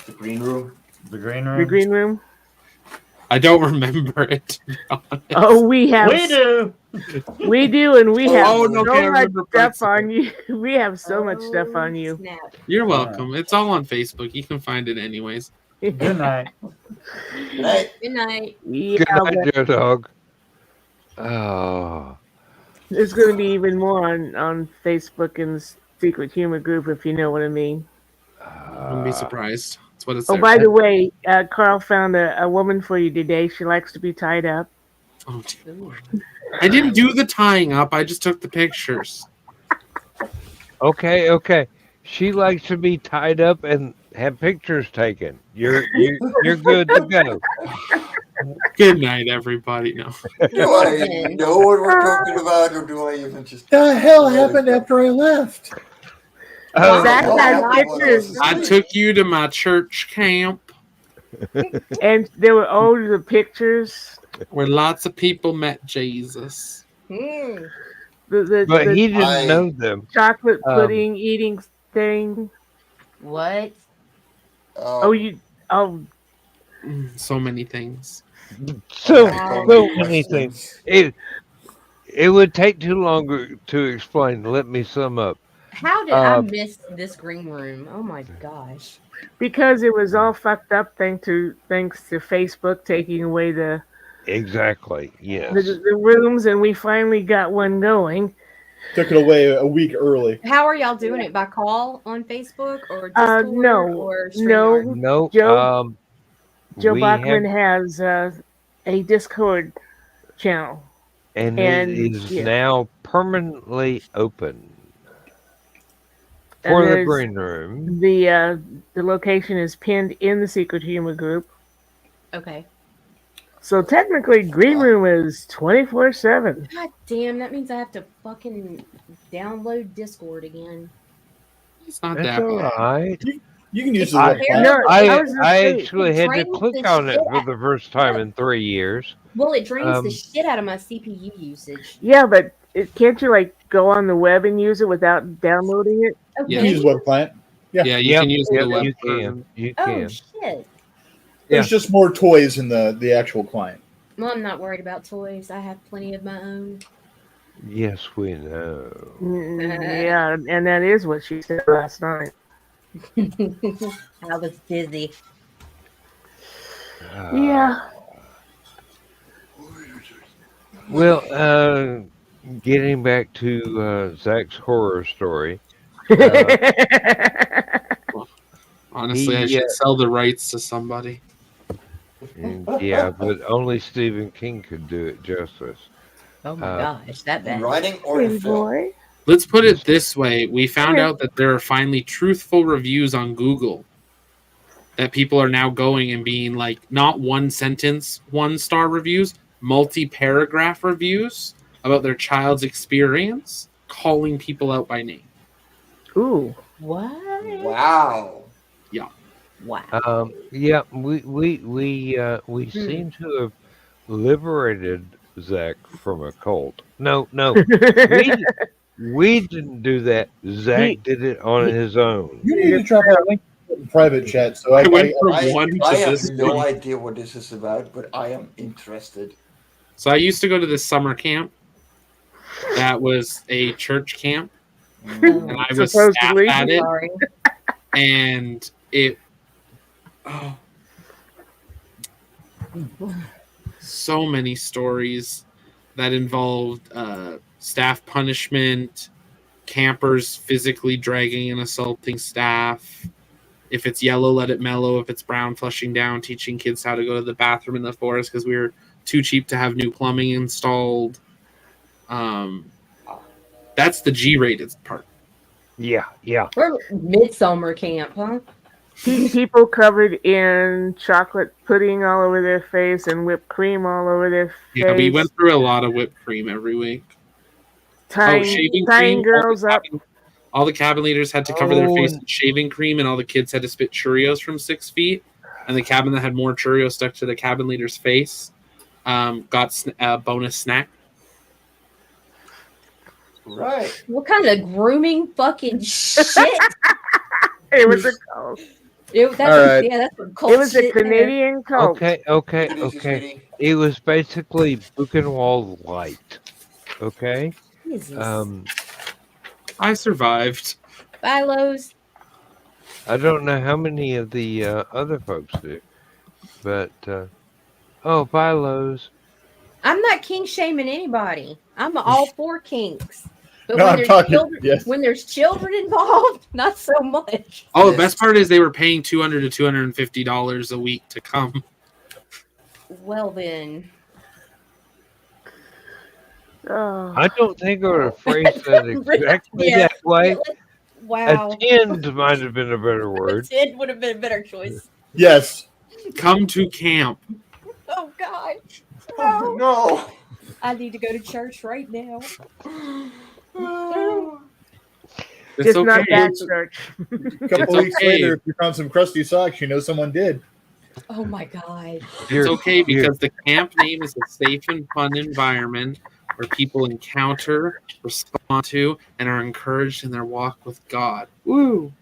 The green room. The green The room. green room. I don't remember it. To be honest. Oh, we have. We do. We do, and we have Oh, so no, okay, I much remember stuff parts of on you. We have so much stuff Oh, on you. Snap. You're welcome. It's all on Facebook. You can find it anyways. Good night. Good night. Good night. Yeah, Good night, but Joe Dog. Oh. there's going to be even more on Facebook and the Secret Humor group, if you know what I mean. Don't be surprised. That's what it's Oh, there by for. the way, Carl found a woman for you today. She likes to be tied up. Oh, dear. Ooh. I didn't do the tying up. I just took the pictures. Okay. She likes to be tied up and have pictures taken. You're good to go. Good night, everybody. No. Do I even know what we're talking about, or do I even just? The hell happened after I left? Oh, Zach no, had I- pictures, I took you to my church camp and there were older pictures. where lots of people met Jesus. Hmm. but The he didn't I- know them. chocolate pudding eating thing. What? Oh, So many things. So Wow. many things. It would take too long to explain. Let me sum up. How did I miss this green room? Oh my gosh. because it was all fucked up thanks to Facebook taking away the Exactly. Yes. the rooms, and we finally got one going. Took it away a week early. How are y'all doing it? By call on Facebook or Discord No, or no. StreamYard? No. Joe- Joe we Bachman have, has a Discord channel. and and- it is yeah. now permanently open And for the there's- green room. The location is pinned in the Secret Humor group. Okay. So technically, green room is 24/7. God damn, that means I have to fucking download Discord again. It's not That's that all bad. right. You can use the I- web client. No, I was gonna I say, actually had to drains click the on it shit for out- the first time in 3 years. Well, it drains Um, the shit out of my CPU usage. yeah, but can't you like go on the web and use it without downloading it? Okay. Yeah. Use web client. Yeah, you Yep, can use yep, the web you version. can. You Oh can. shit. There's just more toys in the actual client. Well, I'm not worried about toys. I have plenty of my own. Yes, we know. Yeah, and that is what she said last night. I was busy. Yeah. Well, getting back to Zach's horror story. Honestly, I He, should sell the rights to somebody. Yeah, but only Stephen King could do it justice. Oh my Uh, gosh, that In bad. writing or in Pretty film? boy. Let's put Yes. it this way. We found out that there are finally truthful reviews on Google. That people are now going and being like, not one sentence, 1-star reviews, multi-paragraph reviews about their child's experience, calling people out by name. Ooh. What? Wow. Yeah. Wow. Yeah, we seem to have liberated Zach from a cult. No, we didn't do that. Zach he, did it on he, his own. You need to drop that link in private chat. So I went from I, one I to have this no thing. idea what this is about, but I am interested. So I used to go to this summer camp. That was a church camp, and I was staff Supposedly. at it, Sorry. and it. Oh, so many stories that involved staff punishment, campers physically dragging and assaulting staff. If it's yellow, let it mellow. If it's brown, flushing down, teaching kids how to go to the bathroom in the forest because we were too cheap to have new plumbing installed. That's the G-rated part. Yeah. We're midsummer camp, huh? People covered in chocolate pudding all over their face and whipped cream all over their face. Yeah, we went through a lot of whipped cream every week. tying, Shaving tying cream. girls up. All the cabin leaders had to cover their face and- in shaving cream, and all the kids had to spit Cheerios from 6 feet. And the cabin that had more Cheerios stuck to the cabin leader's face got a bonus snack. Right. What kind of grooming fucking shit? It was a cult. That's All right. Yeah, that's some cult It was a shit there. Canadian cult. Okay. Take it easy, sweetie. It was basically Buchenwald light. Okay. Jesus. I survived. Bye, Lowe's. I don't know how many of the other folks do, but bye Lowe's. I'm not kink shaming anybody. I'm all for kinks. But No, when I'm there's talking. children, Yes. when there's children involved, not so much. Oh, the best part is they were paying $200 to $250 a week to come. Well then. Oh. I don't think I would have phrased that exactly Yeah. that way. Wow. Attend might have been a better word. It would have been a better choice. Yes. Come to camp. Oh God. Oh, no. I need to go to church right now. It's Just okay. not that church. A couple It's weeks okay. later, if you found some crusty socks, you know someone did. Oh my God. It's okay because the camp name is a safe and fun environment where people encounter, respond to, and are encouraged in their walk with God. Woo!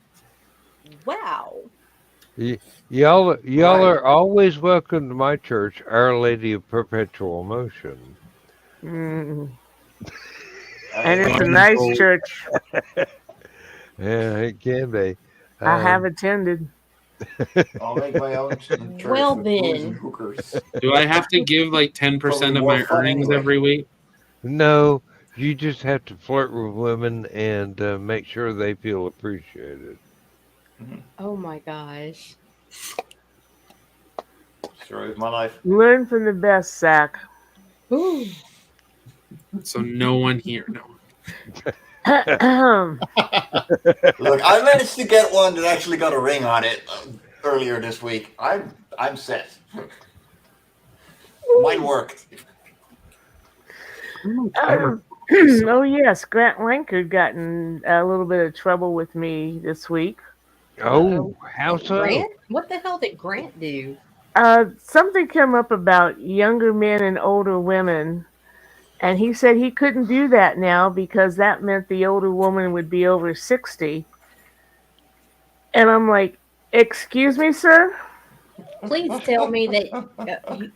Wow. Y'all Right. are always welcome to my church, Our Lady of Perpetual Motion. Mm. And it's a nice church. Yeah, it can be. I have attended. I'll make my own church Well, with booze then. and hookers. Do I have to give like 10% Probably of more my fun earnings anyway. every week? No, you just have to flirt with women and make sure they feel appreciated. Oh my gosh. Story of my life. Learn from the best, Zach. Ooh. So no one here. No. Look, I managed to get one that actually got a ring on it earlier this week. I'm set. Mine worked. Oh yes, Grant Lankard got in a little bit of trouble with me this week. Oh, how so? Grant? What the hell did Grant do? Something came up about younger men and older women, and he said he couldn't do that now because that meant the older woman would be over 60. And I'm like, excuse me, sir? Please tell me that.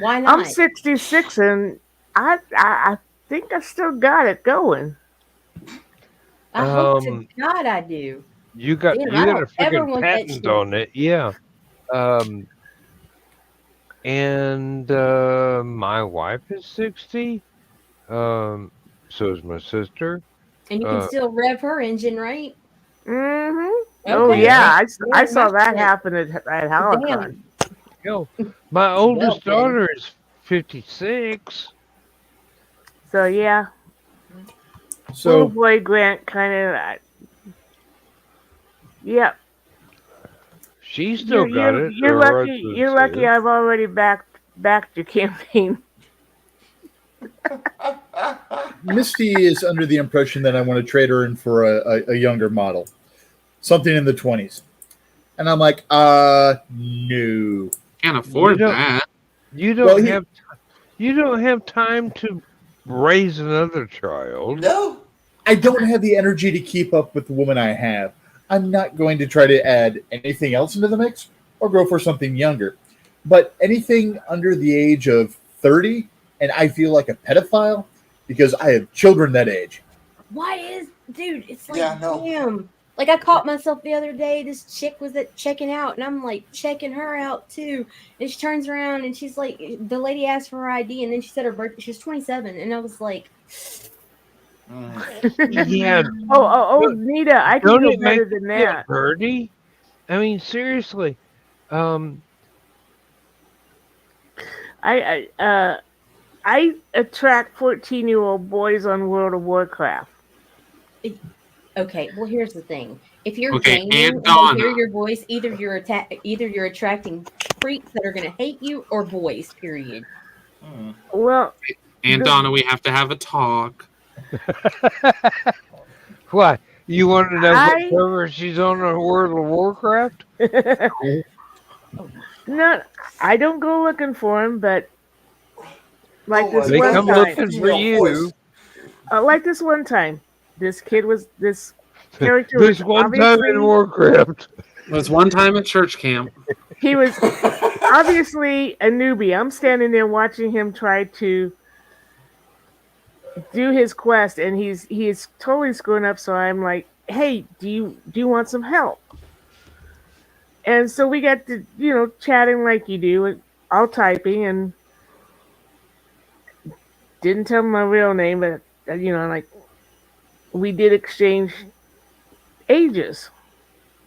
Why not? I'm 66 and I think I still got it going. I hope to God I do. You got Damn, you I got a don't ever freaking want that patent shit. on it, yeah. And my wife is 60. So is my sister. And you can still rev her engine, right? Mm-hmm. Okay. Oh yeah, I saw Yeah, that shit. happen at Hallowcon. Hell, my oldest then. daughter is 56. So yeah, little So boy Grant kind of. Yeah, She still got it. you're Her lucky. husband You're lucky. says. I've already backed your campaign. Misty is under the impression that I want to trade her in for a younger model, something in the 20s. And I'm like, no. Can't afford don't- that. You don't Well, you don't have time to raise another child. No. I don't have the energy to keep up with the woman I have. I'm not going to try to add anything else into the mix or go for something younger. But anything under the age of 30, and I feel like a pedophile because I have children that age. Why is, dude? It's like, Yeah, no. damn. Like I caught myself the other day. This chick was at checking out, and I'm like checking her out too. And she turns around and she's like, the lady asked for her ID, and then she said her birthday. She was 27, and I was like, Yeah. Oh, Nita, I can Don't go it make better you than feel that. dirty? I mean, seriously. I attract 14-year-old boys on World of Warcraft. okay. Well, here's the thing. If you're Okay, gaming and and they Donna. hear your voice, either you're attracting freaks that are gonna hate you, or boys. Period. Well, And Donna, we have to have a talk. Why? You want to know I- what server she's on World of Warcraft? no, I don't go looking for him, but like this They one come time, looking for you. like this one time, this character was This was one time in obviously Warcraft. It was one time at church camp. he was obviously a newbie. I'm standing there watching him try to do his quest, and he is totally screwing up. So I'm like, "Hey, do you want some help?" And so we got to chatting like you do, all typing, and didn't tell him my real name, but like we did exchange ages,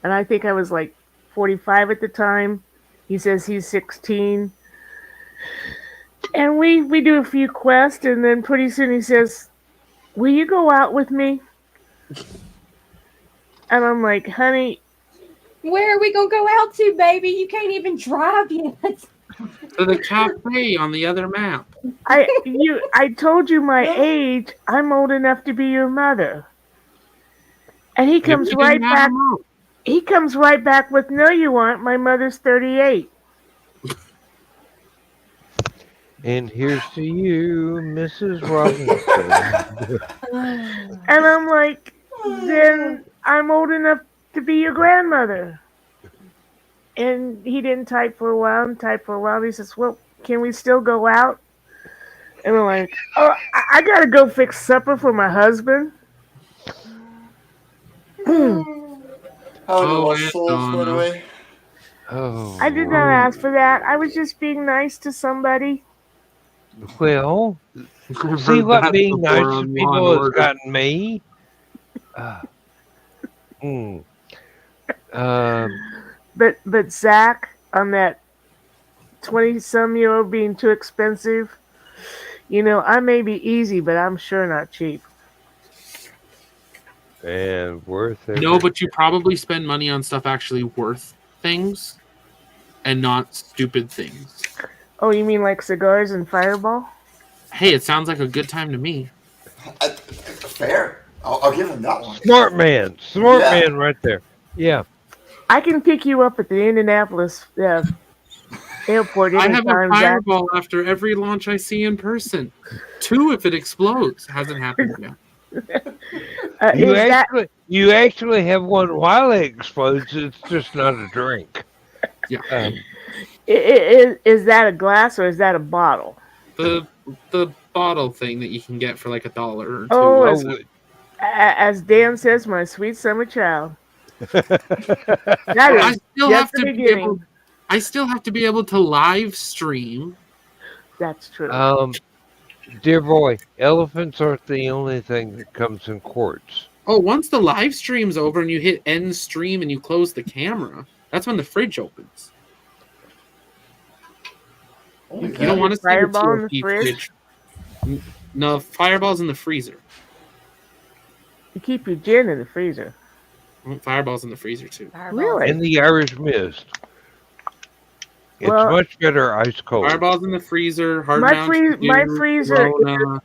and I think I was like 45 at the time. He says he's 16. And we do a few quests, and then pretty soon he says, "Will you go out with me?" And I'm like, "Honey, Where are we gonna go out to, baby? You can't even drive yet. To the cafe on the other map. I told you my age. I'm old enough to be your mother." And he comes Maybe you right didn't have back. a mom. He comes right back with, "No, you aren't. My mother's 38." And here's to you, Mrs. Robinson. And I'm like, "Then I'm old enough to be your grandmother." And he didn't type for a while and type for a while. He says, "Well, can we still go out?" And I'm like, "Oh, I gotta go fix supper for my husband." How do Oh, our Aunt souls go Donna. away? Oh. I did not ask for that. I was just being nice to somebody. Well, I've see heard what that being before nice to on Law and people has Order. gotten me. Mm. But Zach, on that 20-some-year-old being too expensive, I may be easy, but I'm sure not cheap. And worth it. No, but you probably spend money on stuff actually worth things and not stupid things. Oh, you mean like cigars and Fireball? Hey, it sounds like a good time to me. Fair. I'll give him that one. Smart man right there. Yeah. I can pick you up at the Indianapolis airport I have a anytime, Zach. fireball after every launch I see in person. 2 if it explodes. Hasn't happened yet. You actually have one while it explodes. It's just not a drink. Yeah. Is that a glass or is that a bottle? The bottle thing that you can get for like $1 or $2. Oh, as Dan says, my sweet summer child. That I is still just have the to be beginning. able. I still have to be able to live stream. That's true. Dear boy, elephants aren't the only thing that comes in quartz. Oh, once the live stream's over and you hit end stream and you close the camera, that's when the fridge opens. Only You don't that? want to see the Fireball in the TLC fridge? fridge. No, Fireball's in the freezer. You keep your gin in the freezer. Fireball's in the freezer too. Fireballs. Really? In the Irish Mist. It's Well- much better ice cold. Fireball's in the freezer. Hard My Mountain my Dew, freezer Corona,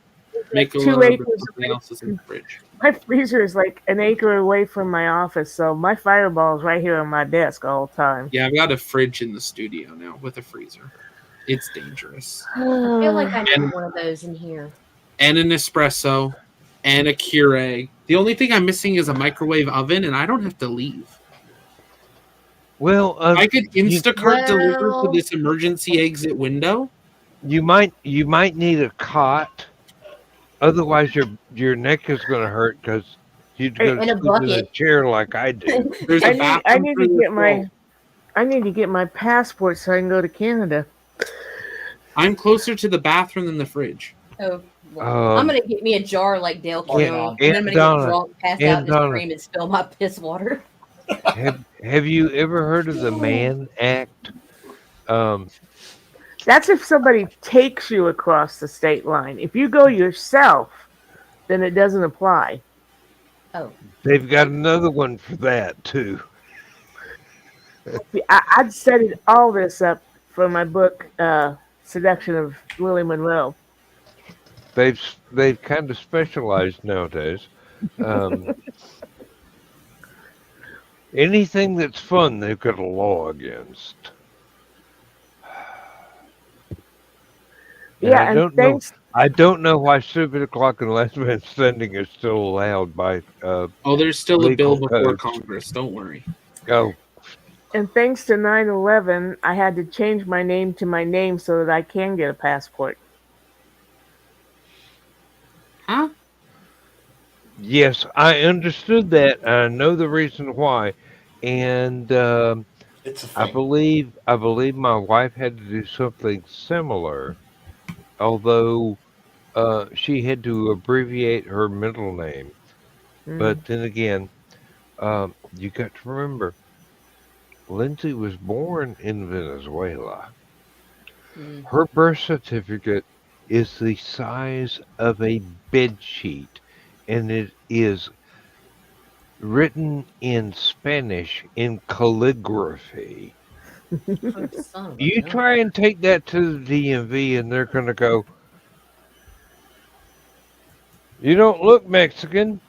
like 2 Michelob, and acres something away. else is in the fridge. My freezer is like an acre away from my office, so my Fireball's right here on my desk all the time. Yeah, I've got a fridge in the studio now with a freezer. It's dangerous. I feel like I need And- one of those in here. And an espresso and a Keurig. The only thing I'm missing is a microwave oven, and I don't have to leave. Well, I could Instacart deliver to Well- this emergency exit window. you might need a cot. Otherwise, your neck is going to hurt because you're going And to a sit in a bucket. chair like I do. There's a I need bathroom to through get the my wall. I need to get my passport so I can go to Canada. I'm closer to the bathroom than the fridge. Oh, well, I'm gonna get me a jar like Dale Carnegie, and I'm gonna Donna, get drunk, pass Aunt out in the Donna. stream, and spill my piss water. Have you ever heard of the Mann Act? That's if somebody takes you across the state line. If you go yourself, then it doesn't apply. Oh, They've got another one for that too. I'd set all this up for my book, Seduction of Lily Monroe. They've kind of specialized nowadays. Anything that's fun, they've got a law against. And Yeah, and thanks. I don't know why stupid o'clock and last man standing is still allowed by. Oh, there's still a bill Legal before codes. Congress. Don't worry. Oh, And thanks to 9/11, I had to change my name to my name so that I can get a passport. Huh? yes, I understood that. I know the reason why, and It's a I thing. believe my wife had to do something similar, although she had to abbreviate her middle name. But then again, you got to remember, Lindsay was born in Venezuela. Her birth certificate is the size of a bed sheet, and it is written in Spanish in calligraphy. oh, son of a You gun. try and take that to the DMV, and they're going to go, "You don't look Mexican."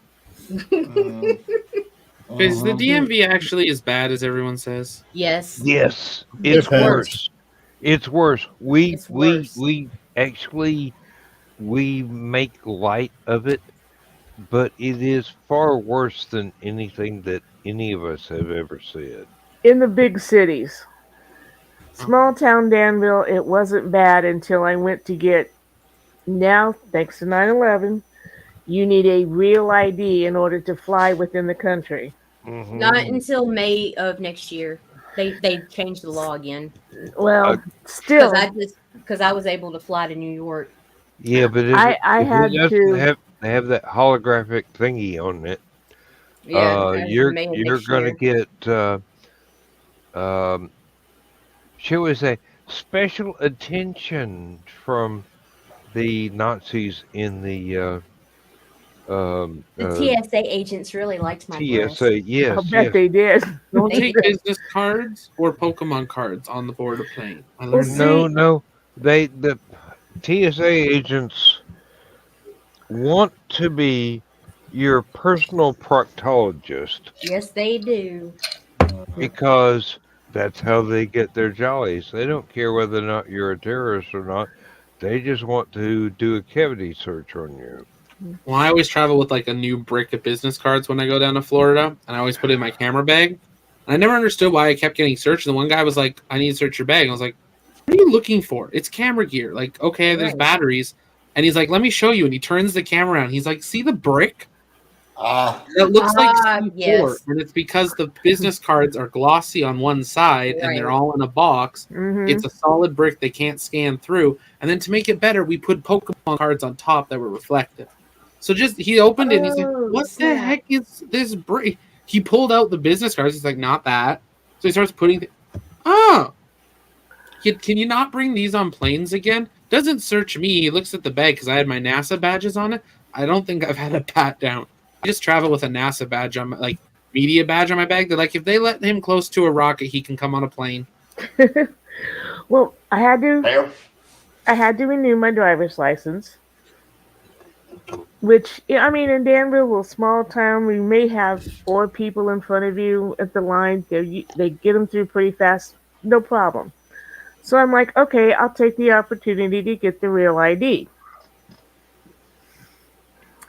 Mm. Is the Mhm. DMV actually as bad as everyone says? Yes. Yes, It's it's Depends. worse. It's worse. We It's worse. we actually we make light of it, but it is far worse than anything that any of us have ever said. In the big cities. Small town Danville, it wasn't bad until I went to get. Now, thanks to 9/11, you need a real ID in order to fly within the country. Mhm. Not until May of next year. They changed the law again Well, still, because I was able to fly to New York. Yeah, but if I if had it doesn't to. have that holographic thingy on it, Yeah, as of you're May of next going to year. get shall we say special attention from the Nazis in the The TSA agents really liked my breast. TSA. Yes, I'll bet yes. they did. Don't They take did. business cards or Pokemon cards on the board of plane. I Well, learned see- that. No, the TSA agents want to be your personal proctologist Yes, they do. because that's how they get their jollies. They don't care whether or not you're a terrorist or not. They just want to do a cavity search on you. Well, I always travel with like a new brick of business cards when I go down to Florida, and I always put it in my camera bag. And I never understood why I kept getting searched. And the one guy was like, "I need to search your bag." And I was like, "What are you looking for? It's camera gear. Like, okay, there's Right. batteries." And he's like, "Let me show you." And he turns the camera around. He's like, "See the brick? That looks like C4." yes. And it's because the business cards are glossy on one side and they're Right. all in a box. Mhm. It's a solid brick they can't scan through. And then to make it better, we put Pokemon cards on top that were reflective. So just he opened it and he's like, Oh, "What the snap. heck is this brick?" He pulled out the business cards. He's like, "Not that." So he starts putting. Oh, Can you not bring these on planes again? Doesn't search me. He looks at the bag because I had my NASA badges on it. I don't think I've had a pat down. I just travel with a NASA badge on my, like, media badge on my bag. They're like, if they let him close to a rocket, he can come on a plane. Well, I had to Fair. renew my driver's license, which, I mean, in Danville, a small town, we may have 4 people in front of you at the line. They get them through pretty fast, no problem. So I'm like, okay, I'll take the opportunity to get the real ID.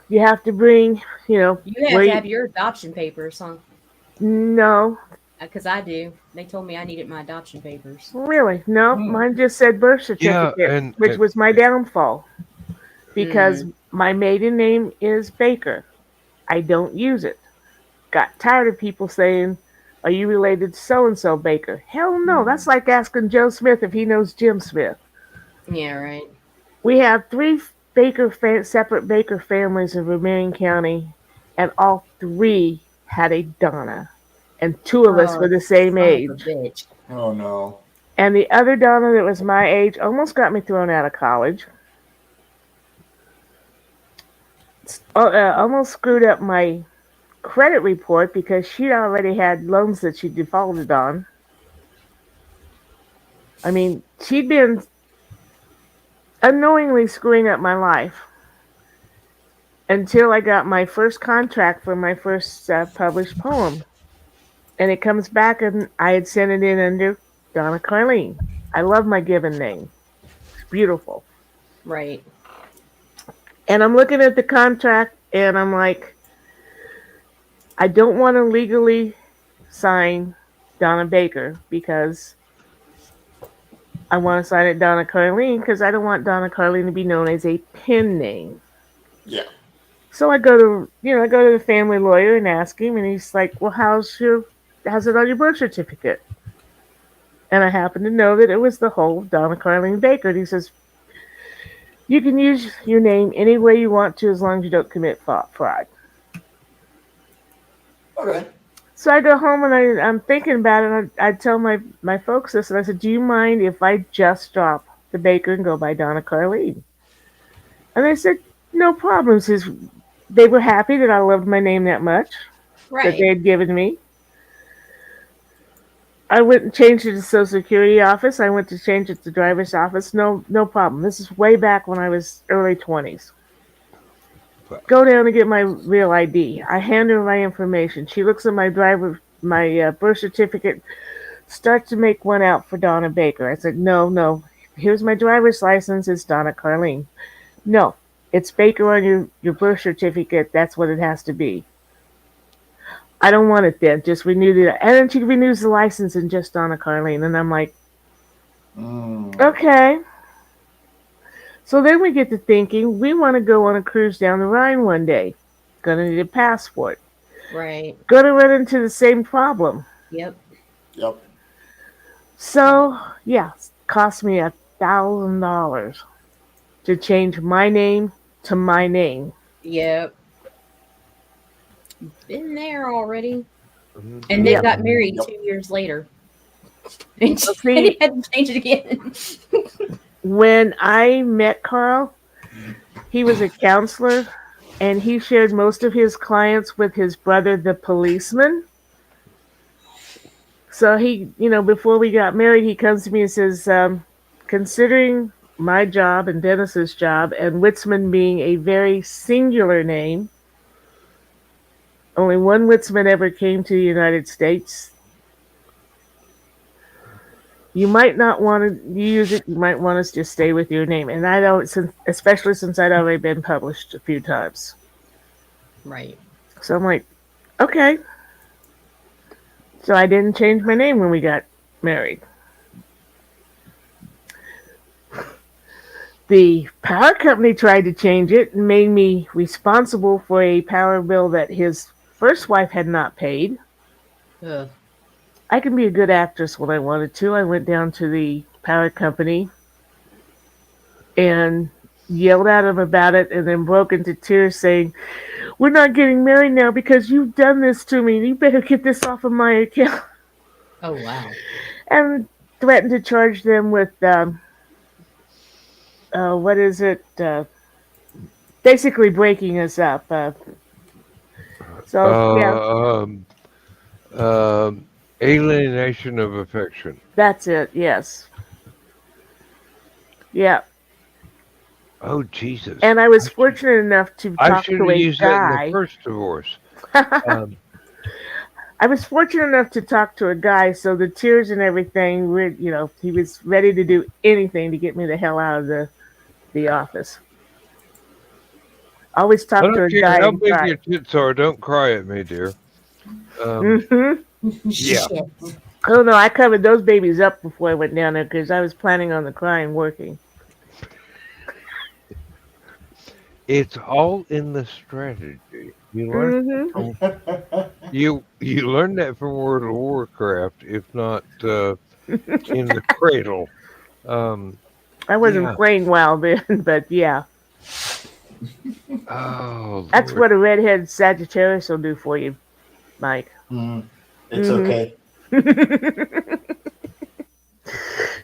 You have to bring, You have where to have your adoption papers, huh? no, Because I do. They told me I needed my adoption papers. really, no, Mm. mine just said birth Yeah, certificate, which was my downfall because Mm. my maiden name is Baker. I don't use it. Got tired of people saying, "Are you related to so and so Baker?" Hell no, that's like asking Joe Smith if he knows Jim Smith. Yeah, right. We have 3 separate Baker families in Vermilion County, and all 3 had a Donna, and 2 of us were Oh, the same son of a age. bitch. Oh no. And the other Donna that was my age almost got me thrown out of college. Almost screwed up my credit report because she already had loans that she defaulted on. I mean, she'd been unknowingly screwing up my life until I got my first contract for my first published poem. And it comes back, and I had sent it in under Donna Carlene. I love my given name. It's beautiful. Right. And I'm looking at the contract, and I'm like, I don't want to legally sign Donna Baker because I want to sign it Donna Carlene because I don't want Donna Carlene to be known as a pen name. Yeah. So I go to the family lawyer and ask him, and he's like, "Well, how's it on your birth certificate?" And I happen to know that it was the whole Donna Carlene Baker. And he says, "You can use your name any way you want to as long as you don't commit fraud." Okay. So I go home and I'm thinking about it. And I tell my folks this, and I said, "Do you mind if I just drop the Baker and go by Donna Carlene?" And they said, "No problem." Since they were happy that I loved my name that much that they Right. had given me. I went and changed it to Social Security office. I went to change it to driver's office. No problem. This is way back when I was early 20s. Go down and get my real ID. I hand her my information. She looks at my birth certificate, starts to make one out for Donna Baker. I said, no. Here's my driver's license. It's Donna Carlene. No, it's Baker on your birth certificate. That's what it has to be. I don't want it then. Just renew the. And then she renews the license in just Donna Carlene. And I'm like, okay. So then we get to thinking, we want to go on a cruise down the Rhine one day. Gonna need a passport. Right. Gonna run into the same problem. Yep. Yep. So, yeah, cost me $1,000 to change my name to my name. Yep. Been there already. Mhm. And they Yeah. got married Yep. 2 years later. And Well, he see, had to change it again. when I met Carl, he was a counselor, and he shared most of his clients with his brother, the policeman. So before we got married, he comes to me and says, considering my job and Dennis's job, and Witzman being a very singular name, only one Witzman ever came to the United States. You might not want to use it. You might want to just stay with your name. And I don't, especially since I'd already been published a few times. Right. So I'm like, okay. So I didn't change my name when we got married. The power company tried to change it and made me responsible for a power bill that his first wife had not paid. Ugh. I can be a good actress when I wanted to. I went down to the power company and yelled at him about it and then broke into tears saying, "We're not getting married now because you've done this to me. You better get this off of my account." Oh, wow. And threatened to charge them with what is it? Basically breaking us up. So yeah, Uh, um, alienation of affection. that's it. Yes. Yeah. Oh Jesus! And I was fortunate enough to I talk should to have a used that in the guy. first divorce. Um, I was fortunate enough to talk to a guy, so the tears and everything, he was ready to do anything to get me the hell out of the office. Always I talk to don't a care guy how and big cry. your tits are. Don't cry at me, dear. Hmm. Yeah, Shit. Oh no, I covered those babies up before I went down there because I was planning on the crying working. it's all in the strategy. You learn that Hmm. from you learn that from World of Warcraft, if not in the cradle. Um, I wasn't yeah. playing well then, but yeah, Oh that's Lord. what a redhead Sagittarius will do for you, Mike. It's okay.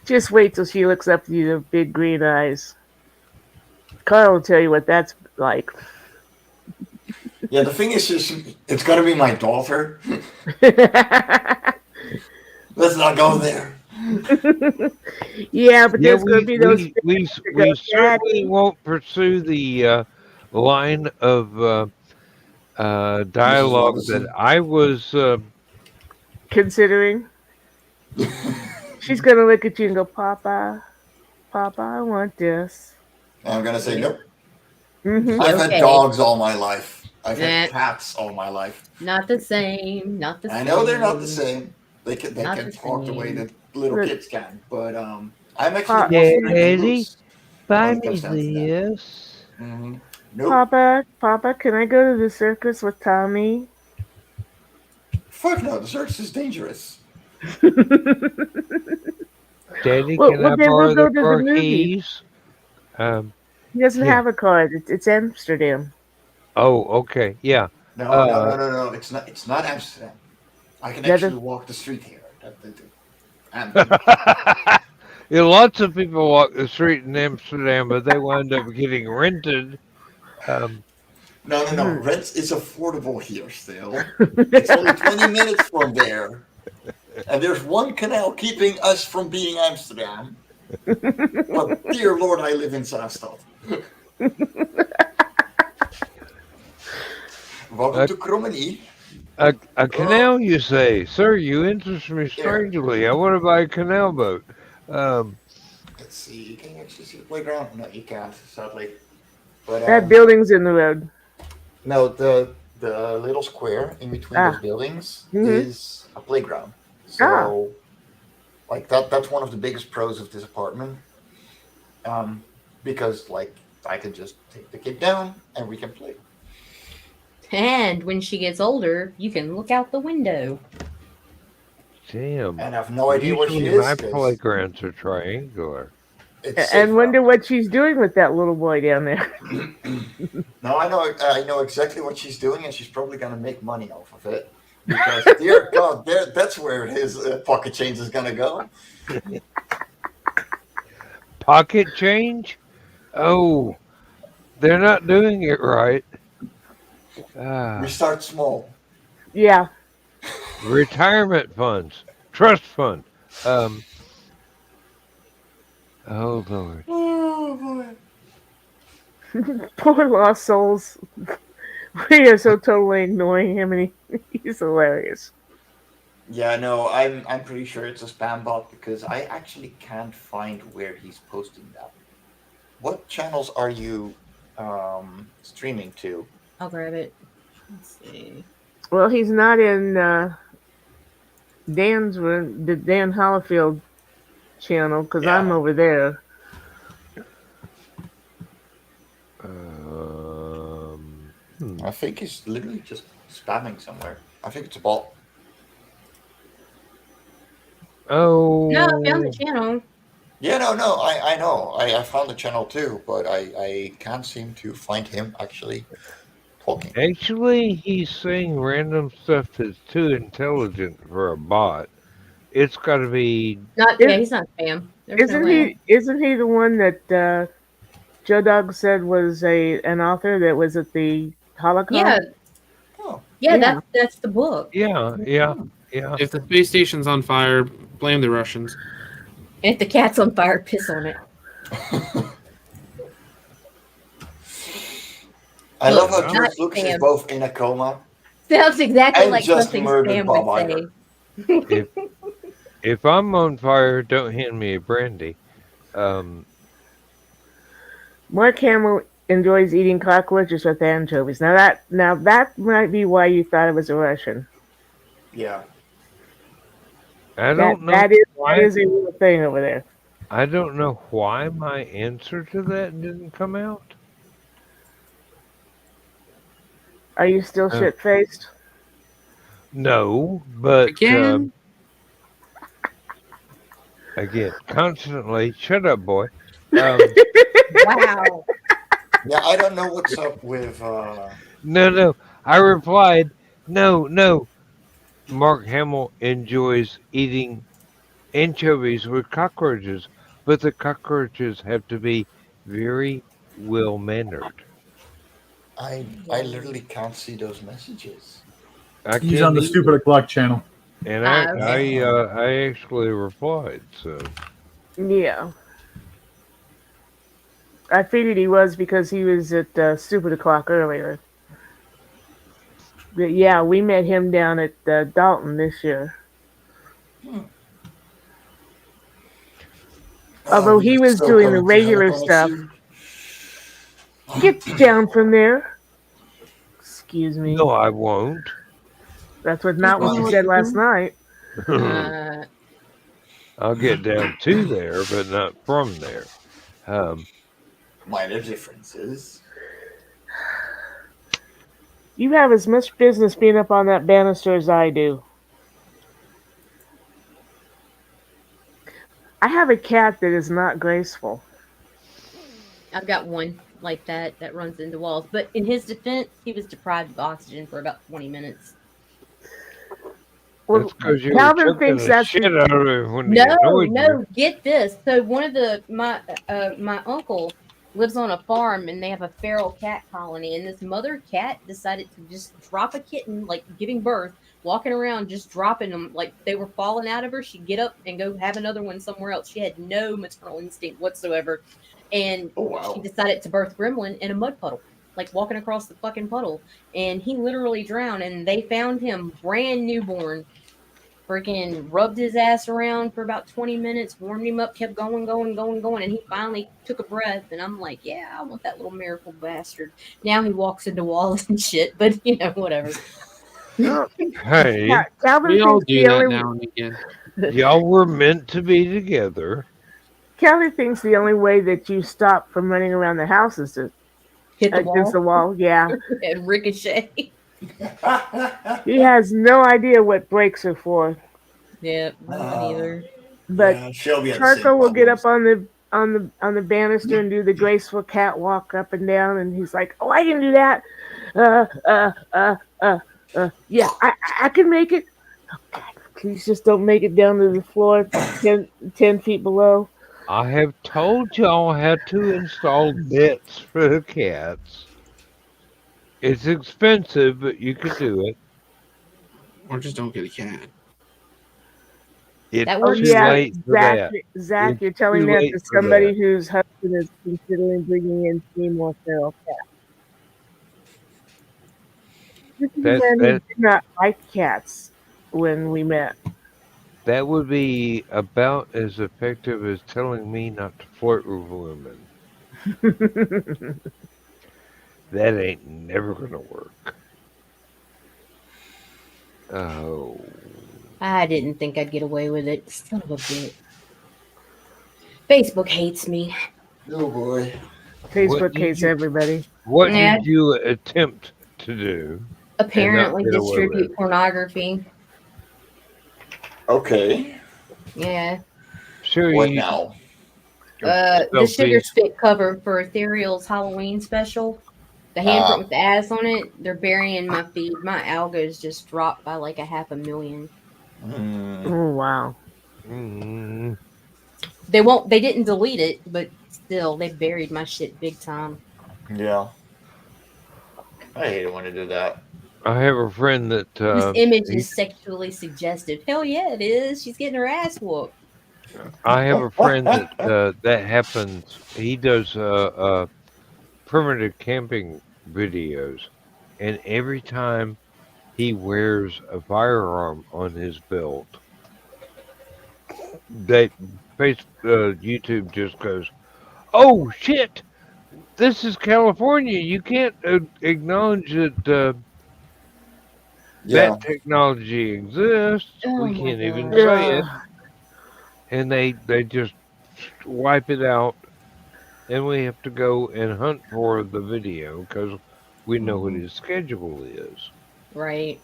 Just wait till she looks up at you with big green eyes. Carl will tell you what that's like. Yeah, the thing is, it's gonna be my daughter. Let's not go there. Yeah, but Yeah, there's going to be those that go, we certainly Daddy, won't pursue the line of Mrs. dialogue that Robinson. I was. considering. She's going to look at you and go, Papa, Papa, I want this. I'm gonna say Yeah. nope. Hmm. I've had Okay. dogs all my life. I've had Nah, cats all my life. not the same. Not the I same. know they're not the same. They Not can the talk the way same. that little Look, kids can, but I'm actually Pa- more for the Daddy, kangaroos buy when it me comes down to that. this. Nope. Papa, can I go to the circus with Tommy? Fuck no. The search is dangerous. Daddy, Well, can well, I then we'll borrow the go to the car movies. keys? Um, He doesn't yeah. have a car. It's Amsterdam. Oh, okay. Yeah. No, no, Uh, no, no, no. It's not. It's not Amsterdam. I can Yeah, actually walk the street here. And yeah, lots of people walk the street in Amsterdam, but they wind up getting rented. Um, no, no, no. mhm. Rent is affordable here still. It's only 20 minutes from there. And there's one canal keeping us from being Amsterdam. But dear Lord, I live in Zaanstad. Welcome a, to Krommenie. a canal, you say? Sir, you interest me Here, strangely. I want to buy a canal boat. Um, let's see. Can you actually see the playground? No, you can't, sadly. But That building's in the road. no, the little square in between those Ah. buildings Hmm. is a playground. Ah. So, like that's one of the biggest pros of this apartment. Because like I can just take the kid down and we can play. And when she gets older, you can look out the window. damn. And I have no idea where she Usually is my because playgrounds are triangular. it's safe. And wonder what she's doing with that little boy down there. No, I know exactly what she's doing, and she's probably gonna make money off of it. Because dear God, that's where his pocket change is gonna go. Pocket change? Oh, they're not doing it right. We Ah, start small. Yeah. retirement funds, trust fund. Um, oh Lord. Oh boy. Poor lost souls. We are so totally ignoring him, and he's hilarious. Yeah, no, I'm pretty sure it's a spam bot because I actually can't find where he's posting that. What channels are you streaming to? I'll grab it. Let's see. Well, he's not in Dan's room, the Dan Hollifield channel, because I'm Yeah. over there. I think he's literally just spamming somewhere. I think it's a bot. Oh. No, I found the channel. Yeah, no, I know. I found the channel too, but I can't seem to find him actually talking. Actually, he's saying random stuff that's too intelligent for a bot. it's got to be. Not Is- yeah, he's not spam. There's no way. Isn't he the one that Joe Dog said was an author that was at the Hallowcon? Yeah, Oh, yeah, Yeah. that's the book. Yeah, yeah, yeah. If the space station's on fire, blame the Russians. And if the cat's on fire, piss on it. I love how Not George Lucas is spam. both in a coma. Sounds exactly And like just something murdered Spam Bob would Iger. say. If I'm on fire, don't hand me a brandy. Mark Hamill enjoys eating cockroaches with anchovies. Now that might be why you thought it was a Russian. Yeah. I don't know That why. is a real thing over there. I don't know why my answer to that didn't come out. Are you still shit faced? No, but Again? again, constantly. Shut up, boy. Wow. Yeah, I don't know what's up with. No. I replied, no. Mark Hamill enjoys eating anchovies with cockroaches, but the cockroaches have to be very well mannered. I literally can't see those messages. I He's can't on the either. stupid o'clock channel. And Okay. I actually replied. So Yeah. I figured he was because he was at Stupid O'Clock earlier. But yeah, we met him down at Dalton this year. Although he was So doing the coming to regular Hallowcon stuff. soon. Get down from there. Excuse me. no, I won't. That's not what you said last night. I'll get down to there, but not from there. Minor differences. You have as much business being up on that banister as I do. I have a cat that is not graceful. I've got one like that runs into walls. But in his defense, he was deprived of oxygen for about 20 minutes. Well, That's because you Calvin were choking thinks the that's shit out of it when he annoyed you. No, get this. So one of my uncle lives on a farm and they have a feral cat colony, and this mother cat decided to just drop a kitten, like giving birth, walking around just dropping them like they were falling out of her. She'd get up and go have another one somewhere else. She had no maternal instinct whatsoever. And she decided to birth Gremlin in a mud puddle, like walking across the fucking puddle. And he literally drowned, and they found him brand newborn. Freaking rubbed his ass around for about 20 minutes, warmed him up, kept going, and he finally took a breath. And I'm like, yeah, I want that little miracle bastard. Now he walks into walls and shit, but whatever. Hey, Calvin We all thinks do the that only now and again. y'all were meant to be together. Calvin thinks the only way that you stop from running around the house is to Hit the against the wall wall. Yeah, and ricochet. he has no idea what brakes are for. Yeah, not either. But Yeah, Shelby had the same Charco will get up problems. on the banister and do the graceful catwalk up and down, and he's like, "Oh, I can do that. Yeah, I can make it. Oh, God, please just don't make it down to the floor 10 feet below." I have told y'all how to install bits for the cats. It's expensive, but you can do it. Or just don't get a cat. It's That Oh works. too yeah, late for that. Zach, It's you're telling too that late to for somebody that. whose husband is considering bringing in 3 more feral cats. This is a man who That did not like cats when we met. that would be about as effective as telling me not to flirt with women. That ain't never gonna work. Oh. I didn't think I'd get away with it. Son of a bitch. Facebook hates me. Oh boy. Facebook hates everybody. What Yeah. did you attempt to do? Apparently get away with distribute it? pornography. Okay. Yeah. Sure, What you now? The sugar spit cover for Ethereal's Halloween special. The handprint with the ass on it, they're burying my feed. My algos just dropped by like 500,000. Mm, Oh wow. Mm, They didn't delete it, but still, they buried my shit big time. Yeah. I hate it when they do that. I have a friend that This image he, is sexually suggestive. Hell yeah, it is. She's getting her ass whooped. I have a friend that that happens. He does primitive camping videos, and every time he wears a firearm on his belt, that YouTube just goes, "Oh shit, this is California. You can't acknowledge that Yeah. that technology exists. Oh We my can't even god. say it." Yeah. And they just wipe it out, and we have to go and hunt for the video because we know what Mhm. his schedule is. Right.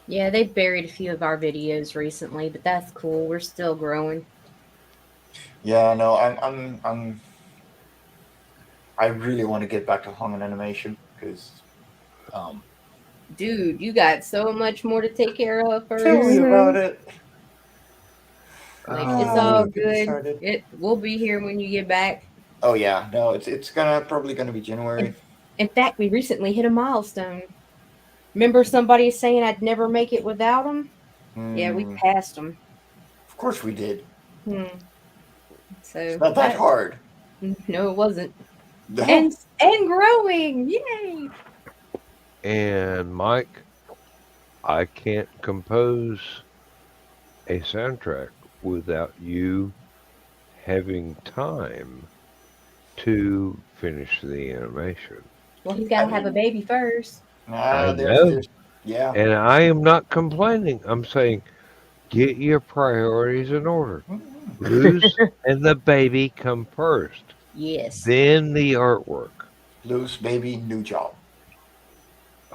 Yeah, they buried a few of our videos recently, but that's cool. We're still growing. Yeah, no, I really want to get back to Hong animation because, um, Dude, you got so much more to take care of tell me first. about Mhm. it. Like it's all Don't get me good. started. It we'll be here when you get back. Oh yeah, no, it's gonna probably gonna be January. In fact, we recently hit a milestone. Remember somebody saying I'd never make it without them? Yeah, we Hmm. passed them. Of course we did. Hmm. It's So not that that hard. no, it wasn't. No. And growing. Yay! And Mike, I can't compose a soundtrack without you having time to finish the animation. Well, he's I got to have a mean, baby first. I there's, know. yeah. And I am not complaining. I'm saying get your priorities in order. Mhm. Loose and the baby come first, Yes. then the artwork. Loose baby, new job.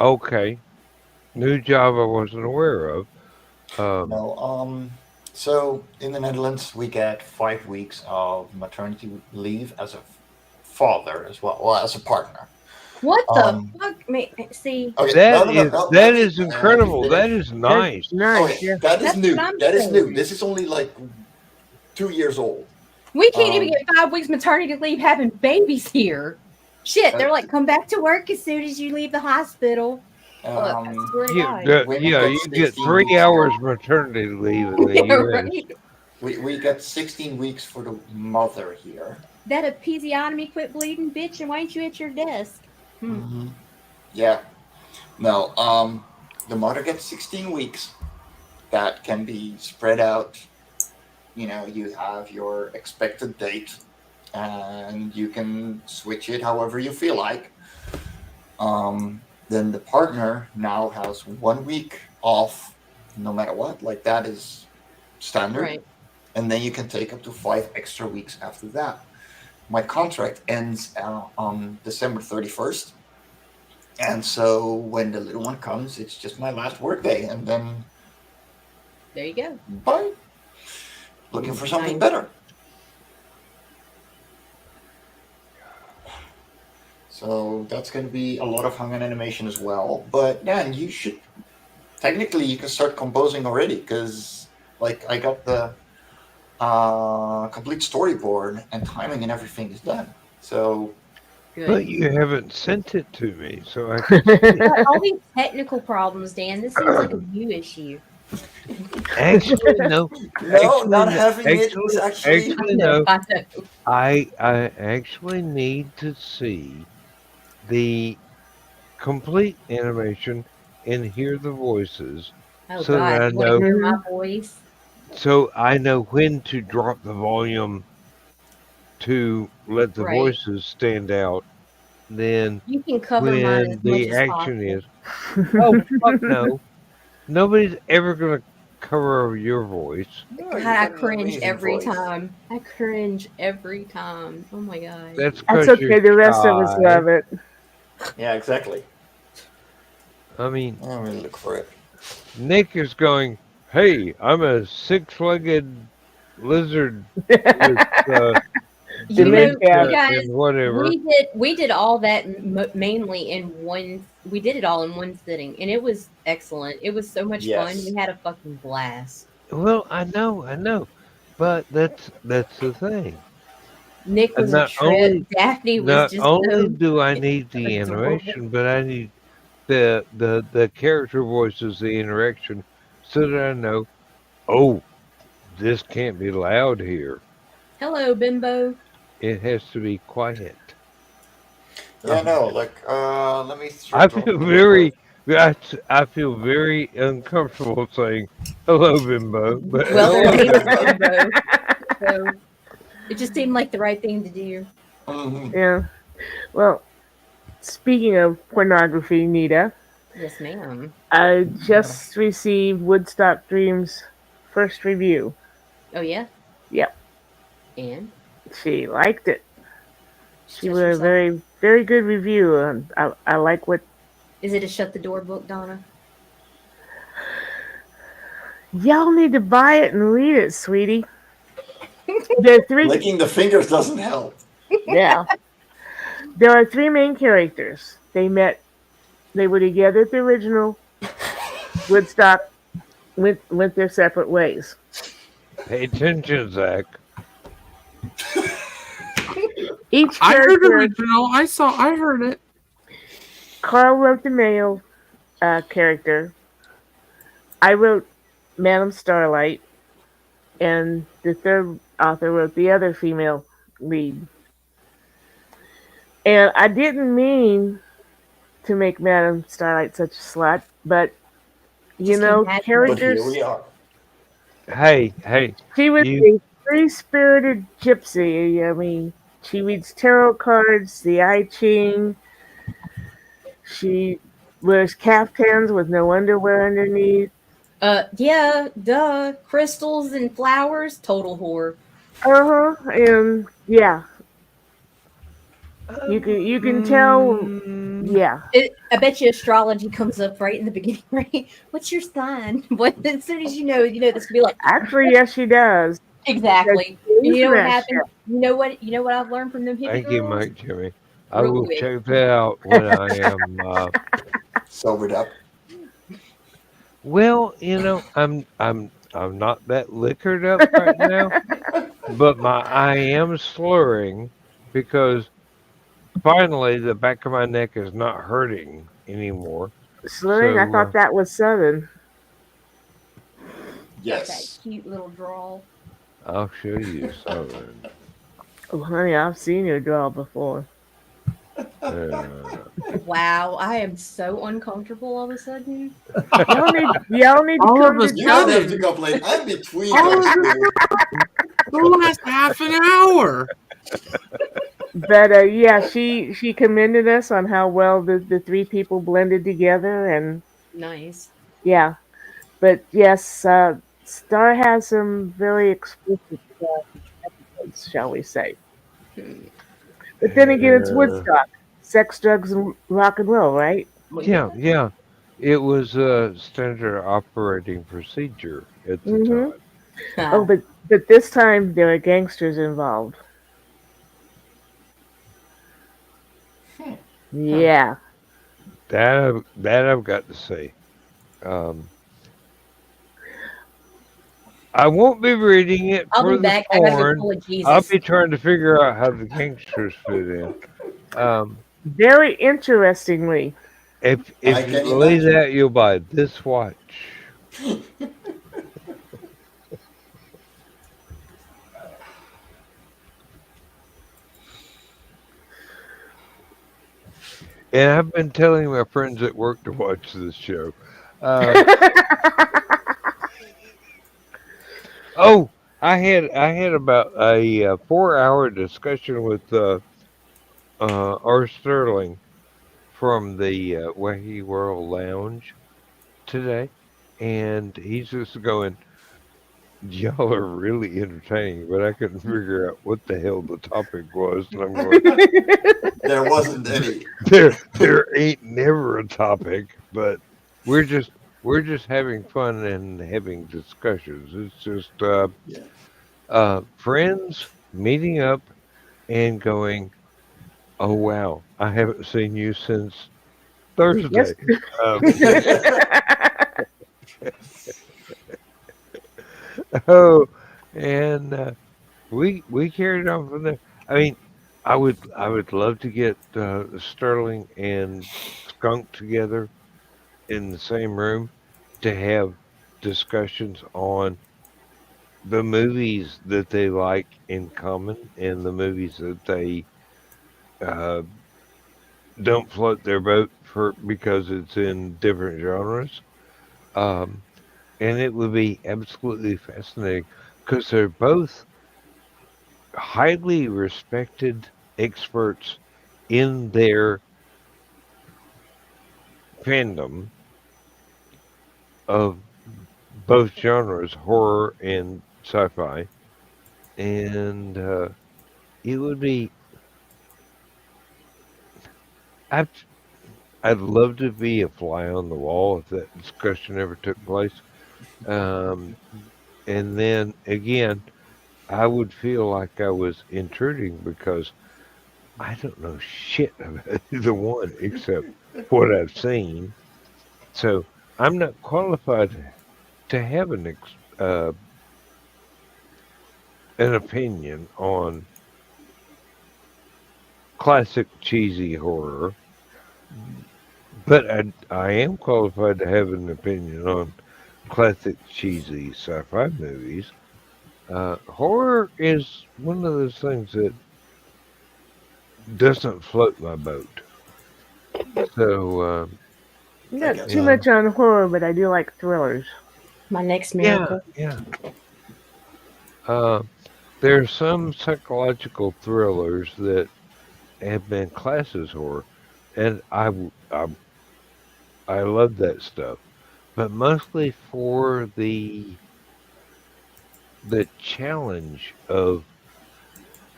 Okay. New job I wasn't aware of. Um, No, so in the Netherlands, we get 5 weeks of maternity leave as a father as well, well, as a partner. What the Um, fuck? See, okay, no, that no, no, is no, that let me is let me incredible. That finish. is That's nice. Okay, nice. Yeah. that is that's what new. I'm That is new. saying. This is only like 2 years old. We can't even Um, get 5 weeks maternity leave having babies here. Shit, uh, they're like, come back to work as soon as you leave the hospital. Look, I um, swear to Yeah, God. women yeah, get you get 16 3 weeks for hours maternity leave in the Yeah, U.S. right. we get 16 weeks for the mother here. That episiotomy quit bleeding, bitch, and why ain't you at your desk? Hmm. Hmm. Yeah, no, the mother gets 16 weeks that can be spread out. You have your expected date and you can switch it however you feel like. Then the partner now has 1 week off no matter what, like that is standard. Right. And then you can take up to 5 extra weeks after that. My contract ends on December 31st. And so when the little one comes, it's just my last work day. And then There you go. bye. Looking for something Nice. better. So that's going to be a lot of hung animation as well. But then you should technically you can start composing already because like I got the complete storyboard and timing and everything is done. So But Good. you haven't sent it to me, so I can see You it. got all these technical problems, Dan. This seems like a you issue. Actually, no. no, Actually, not no. having it was actually I Actually, know, no. I know. I actually need to see the complete animation and hear the voices Oh so that God, I you want to know hear my Mhm. voice? when to drop the volume to let the Right. voices stand out, then You can cover mine as when much the as action possible. is, oh fuck no. Nobody's ever gonna cover over your voice. no, God, you I got an cringe amazing every voice. time. I cringe every time. Oh my God. That's That's because you're okay. The rest of us shy. love it. Yeah, exactly. I mean, I'm gonna look for it. Nick is going, hey, I'm a 6-legged lizard with You know, you dementia Dementia. guys, and whatever. we did all that mainly in one. We did it all in one sitting, and it was excellent. It was so much fun. Yes. We had a fucking blast. Well, I know, but that's the thing. Nick And was a trip. Daphne was not just only so do I need the adorable. animation, but I need the character voices, the interaction, so that I know, oh, this can't be loud here. Hello, Bimbo. It has to be quiet. Yeah, Um, no, like let me I search up feel real quick. very I feel very uncomfortable saying hello, Bimbo, but Well, her Hello, hello, name is Bimbo. Bimbo. Bimbo, so it just seemed like the right thing to do. Mhm. Yeah. Well, speaking of pornography, Nita, Yes, ma'am. I just received Woodstock Dreams' first review. Oh yeah, Yep, and she liked it. she She touched wrote a herself. very, very good review. And I like what Is it a shut the door book, Donna? y'all need to buy it and read it, sweetie. There are three. Licking the fingers doesn't help. Yeah, there are three main characters. They met. They were together at the original Woodstock. Went their separate ways. Pay attention, Zach. Each I heard character, original. I heard it. Carl wrote the male character. I wrote Madame Starlight, and the third author wrote the other female lead. And I didn't mean to make Madame Starlight such a slut, but Just imagine But it. here we characters. are. Hey, She was you a free spirited gypsy. I mean, she reads tarot cards, the I Ching. She wears caftans with no underwear underneath. Yeah, duh. Crystals and flowers, total whore. Uh huh. And yeah, you can tell. Yeah. I bet you astrology comes up right in the beginning, right? What's your sign? What? As soon as you know, this could be like Actually, yes, she does. Because exactly. And she's you know what Mesh. happened? You know what I've learned from them hippie thank you, girls? Mike Jimmy. I Real will quick. check that out when I am Sobered up. well, I'm not that liquored up right now, but my I am slurring because finally the back of my neck is not hurting anymore. Slurring, I So thought that was Southern. Got that Yes. cute little drawl. I'll show you Southern. Oh, honey, I've seen your draw before. Uh, Wow, I am so uncomfortable all of a sudden. Y'all need to All of come a to You don't have to sudden, complain. I'm between all those of two. the last half an hour. But yeah, she commended us on how well the three people blended together, and Nice. yeah. But yes, Star has some very explicit episodes, shall we say? Hmm. But then again, it's uh, Woodstock, sex, drugs, and rock and roll, right? Well, yeah, yeah. yeah. It was a standard operating procedure at the Mm-hmm. time. Oh, but this time there are gangsters involved. Huh. Yeah. That I've got to say. Um, I won't be reading it I'll for be the back. I gotta go porn. pull a I'll Jesus. be trying to figure out how the gangsters fit in. Um, Very interestingly, I if you can believe imagine. that, you'll buy this watch. And I've been telling my friends at work to watch this show. Um, oh, I had about a 4 hour discussion with R. Sterling from the Wacky World Lounge today, and he's just going, "Y'all are really entertaining," but I couldn't figure out what the hell the topic was, and I'm going, There wasn't any. "There ain't never a topic, but we're just we're just having fun and having discussions. It's just Yeah. friends meeting up and going, oh wow, I haven't seen you since Thursday." yes. Um, Oh, and we carried on from there. I mean, I would love to get Sterling and Skunk together in the same room to have discussions on the movies that they like in common and the movies that they uh, don't float their boat for because it's in different genres. Um, and it would be absolutely fascinating because they're both highly respected experts in their fandom of both genres, horror and sci-fi, and it would be. I'd, I'd love to be a fly on the wall if that discussion ever took place. Um, and then again, I would feel like I was intruding because I don't know shit about either one except what I've seen. So I'm not qualified to have an opinion on classic cheesy horror, but I am qualified to have an opinion on classic cheesy sci-fi movies. Horror is one of those things that doesn't float my boat. So I Not get too that. much on horror, but I do like thrillers. My next yeah, miracle. yeah. Uh, there are some psychological thrillers that have been classed as horror, and I love that stuff. But mostly for the challenge of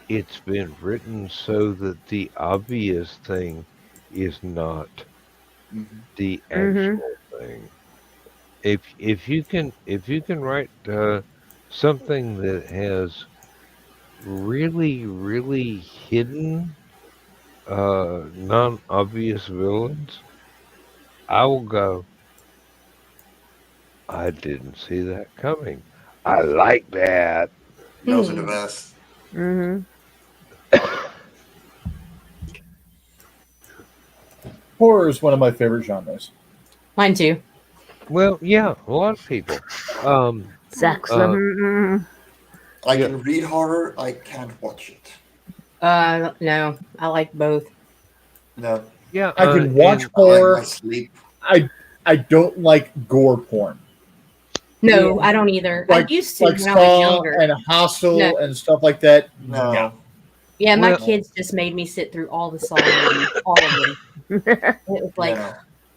it's been written so that the obvious thing is not Mhm. the Mm-hmm. actual thing. If you can write something that has really hidden non-obvious villains, I will go. I didn't see that coming. I like that. Those are the best. Mm-hmm. Horror is one of my favorite genres. Mine too. Well, yeah, a lot of people. Um, Sex. uh, I yeah, can read horror. I can't watch it. No, I like both. No, yeah, I can watch and I like my horror. sleep. I don't like gore porn. No, I don't either. I Like used to like when I was Saw younger. and No, Hostel and stuff like that. No. No, yeah, my well, no, kids just made me sit through all the Saw movies, all of them. It was like, no.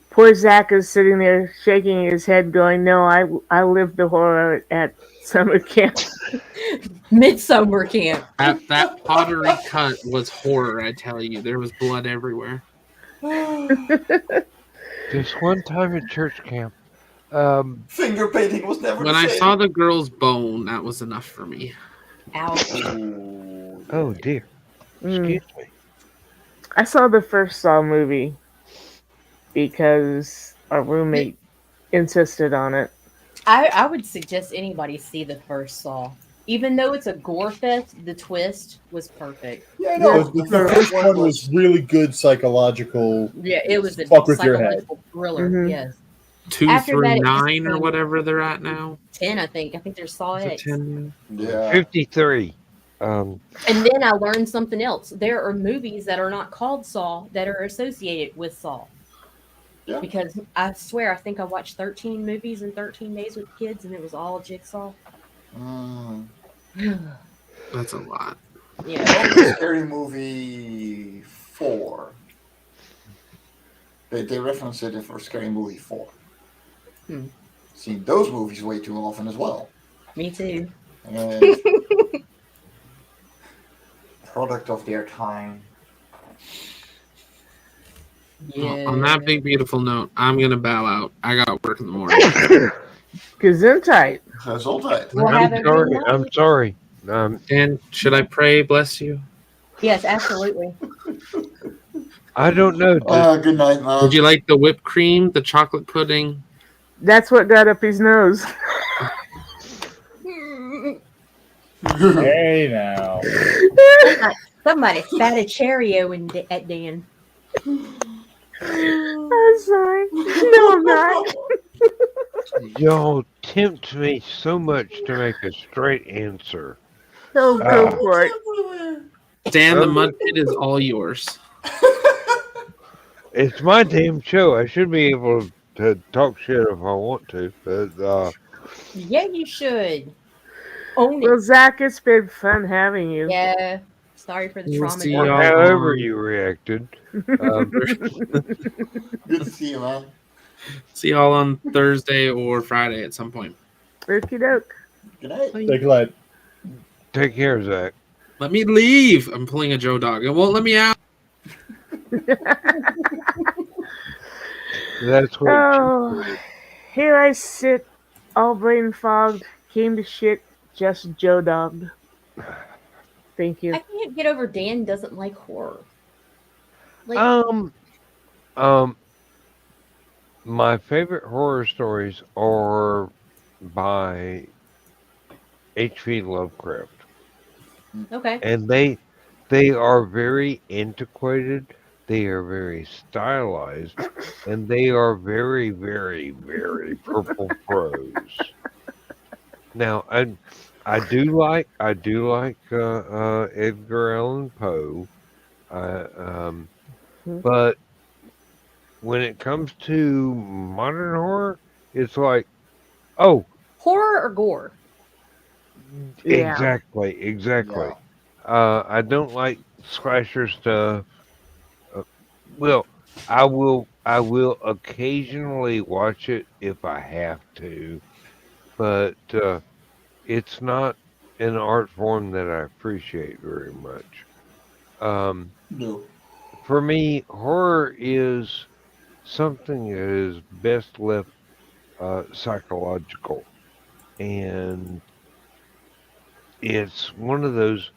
Poor Zach is sitting there shaking his head, going, "No, I lived the horror at summer camp." Midsummer Camp. That pottery cut was horror, I tell you. There was blood everywhere. just one time at church camp. Um, Finger painting was never When the I saw same. the girl's bone, that was enough for me. Ouch. Ooh, oh yeah. dear, Mm. excuse me. I saw the first Saw movie because our roommate insisted on it. I would suggest anybody see the first Saw. Even though it's a gore fest, the twist was perfect. Yeah, No, no. the The first first one one was was really good psychological. Yeah, it was a Fuck with your head. psychological thriller. Mhm. Yes. 2 After through that, it just 9 or became whatever they're at now. 10, I think. I think there's Saw Is it X. 10? yeah. 53. And then I learned something else. There are movies that are not called Saw that are associated with Saw. Yeah. Because I swear, I think I watched 13 movies in 13 days with kids, and it was all Jigsaw. Mm. That's a lot. Yeah. Well, Scary Movie 4. They reference it for Scary Movie 4. Hmm. Seen those movies way too often as well. Me too. And product of their time. Yeah. On that big, beautiful note, I'm going to bow out. I got work in the morning. Gesundheit. That's all right. Well, I'm have a good sorry. night. I'm sorry. And should I pray, bless you? Yes, absolutely. I don't know. Good night, man. Would you like the whipped cream, the chocolate pudding? That's what got up his nose. Hey now. Somebody spat a Cheerio at Dan. I'm sorry. No, I'm not. Y'all tempt me so much to make a straight answer. Oh, go Ah, for it. Dan, the oh, mud pit is all yours. it's my damn show. I should be able to talk shit if I want to, but Yeah, you should. Own Well, it. Zach, it's been fun having you. Yeah. Sorry for the We'll trauma. see or y'all however on you reacted. Um, Good to see you, man. Thursday or Friday at some point. Okie doke. Good night. Take a light. take care, Zach. Let me leave. I'm pulling a Joe dog. It won't let me out. That's what. Oh, here I sit, all brain fogged, came to shit, just Joe dogged. Thank you. I can't get over Dan doesn't like horror. Like, Um, um, my favorite horror stories are by H.P. Lovecraft, okay. and they are very antiquated. They are very stylized, and they are very, very, very purple prose. Now, I do like Edgar Allan Poe, um, Mhm. but when it comes to modern horror, it's like, oh, Horror or gore? Yeah. exactly. Yeah. I don't like slasher stuff. Uh, well, I will occasionally watch it if I have to, but it's not an art form that I appreciate very much. Um, No. for me, horror is something that is best left psychological, and it's one of those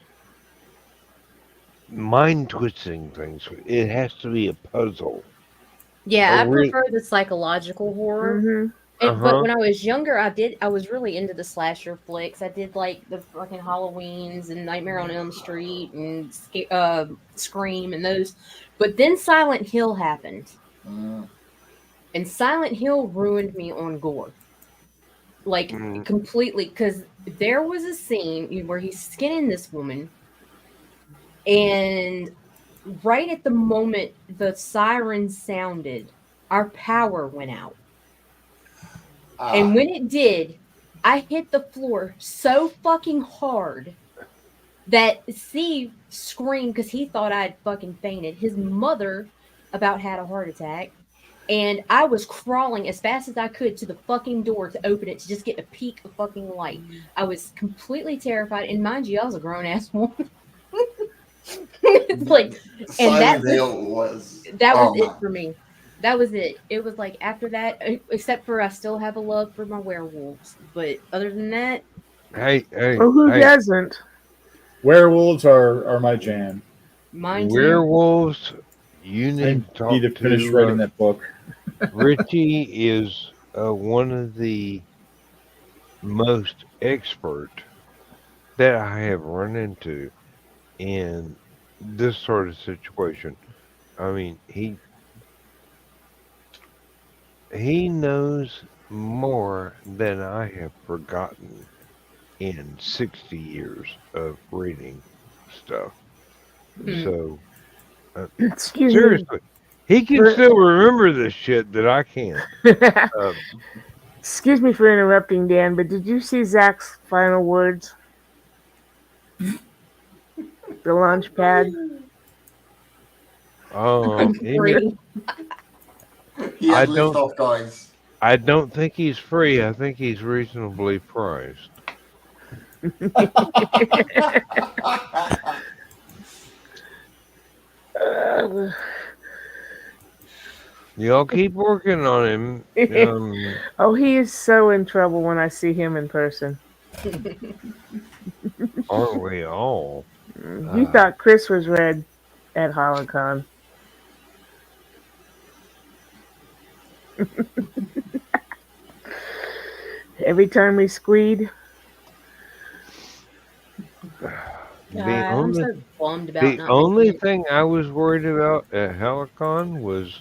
mind twisting things. It has to be a puzzle. A Yeah, I re- prefer the psychological horror. Mm-hmm. But uh-huh. when I was younger, I was really into the slasher flicks. I did like the fucking Halloweens and Nightmare on Elm Street and Scream and those. But then Silent Hill happened, Mm. and Silent Hill ruined me on gore, like Mm, completely. Because there was a scene where he's skinning this woman, and right at the moment the siren sounded, our power went out. And Ah. when it did, I hit the floor so fucking hard that Steve screamed because he thought I had fucking fainted. His mother about had a heart attack. And I was crawling as fast as I could to the fucking door to open it to just get a peek of fucking light. I was completely terrified. And mind you, I was a grown ass woman. It's like, and Silent Hill was. that was Oh it man. for me. That was it. It was like after that, except for I still have a love for my werewolves. But other than that, Well, who hey! doesn't? Werewolves are my jam. mind you, Werewolves. You I need to need talk to finish to writing that book. Richie. Is one of the most expert that I have run into in this sort of situation. I mean, he knows more than I have forgotten in 60 years of reading stuff. hmm, So, uh, Excuse me. seriously, he can For, still remember the shit that I can't. Um, excuse me for interrupting, Dan, but did you see Zach's final words? The launch pad? I'm he, free. He I has list don't, of toys. I don't think he's free. I think he's reasonably priced. Uh, Y'all keep working on him. oh, he is so in trouble when I see him in person. Aren't we all? You Uh, thought Chris was red at Hallowcon. Every time we squeed, The I'm only so bummed about the not only making it. thing I was worried about at Hallowcon was,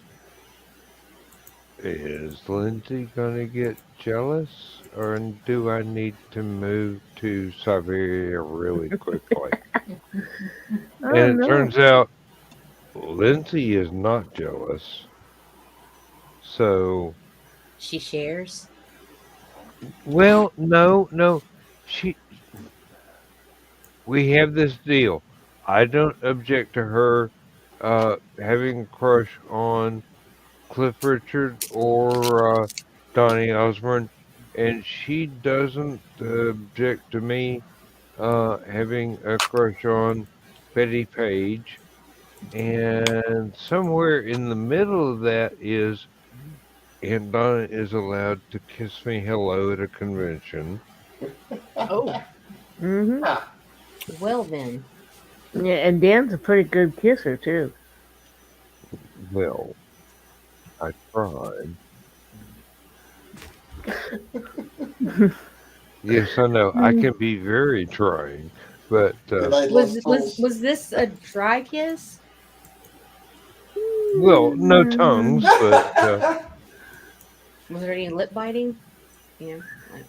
is Lindsay gonna get jealous, or do I need to move to Siberia really quickly? Oh And it no. turns out Lindsay is not jealous. So, She shares. well, no. She We have this deal. I don't object to her having a crush on Cliff Richard or Donny Osborne, and she doesn't object to me having a crush on Betty Page. And somewhere in the middle of that is Aunt Donna is allowed to kiss me hello at a convention. Oh, Hmm. Ah, well then. Yeah, and Dan's a pretty good kisser too. Well, I tried. Yes, I know. I Mm. can be very trying, but good night, Was Lost was Souls. was this a dry kiss? well, no tongues, but Was there any lip biting? Like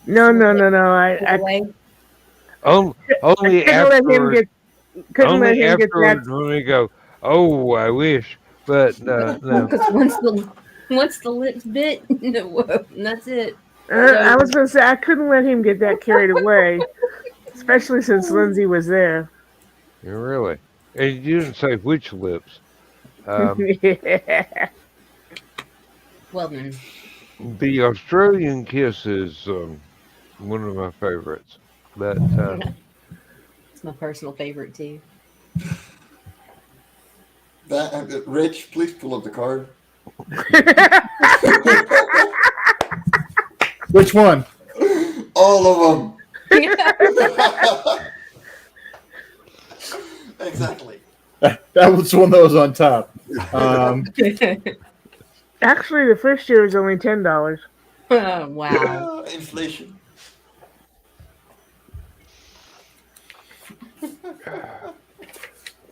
No, sniff no, it, no, no. pull away. on, I only couldn't let him afterward. get that. When we go. Oh, I wish, but no. Because once the lips bit, whoa, that's it. I So was gonna say I couldn't let him get that carried away, especially since Lindsay was there. Really, and you didn't say which lips. Um, Yeah. well then, the Australian kiss is one of my favorites, but it's my personal favorite too. Rich, please pull up the card. Which one? All of them. Exactly. That was one that was on top. Actually, the first year was only $10. Oh, wow. Inflation.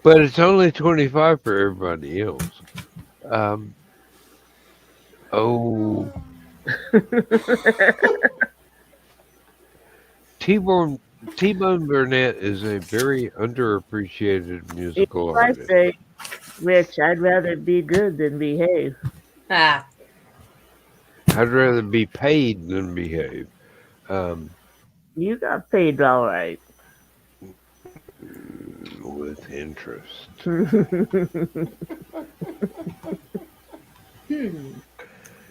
but it's only 25 for everybody else. Oh, T-Bone Burnett is a very underappreciated musical I artist. say, Rich, I'd rather be good than behave. Ah, I'd rather be paid than behave. Um, You got paid all right. with interest. hmm.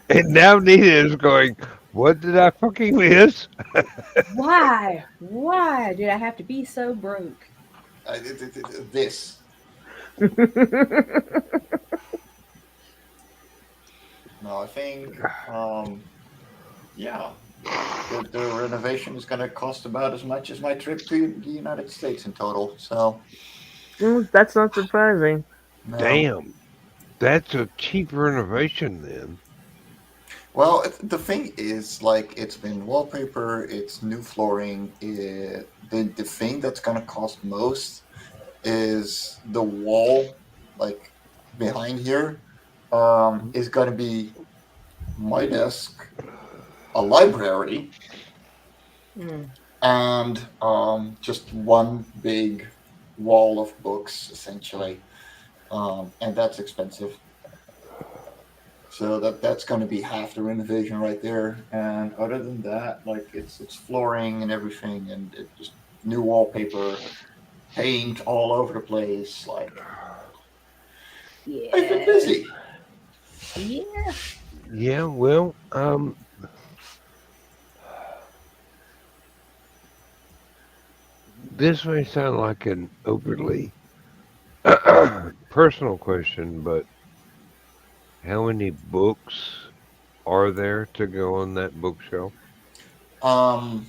And now Nita is going, what did I fucking miss? Why? Why did I have to be so broke? This. No, I think, yeah, the renovation is going to cost about as much as my trip to the United States in total. So, That's not surprising. no. Damn, that's a cheap renovation then. Well, the thing is, like, it's been wallpaper, it's new flooring. The thing that's going to cost most is the wall, like, behind here, is going to be my desk, a library, Mm. and just one big wall of books, essentially, and that's expensive. So that's going to be half the renovation right there. And other than that, like it's flooring and everything, and it just new wallpaper, paint all over the place. Like I've been Yeah. busy. Yeah. Yeah, well, this may sound like an overly personal question, but how many books are there to go on that bookshelf? Um,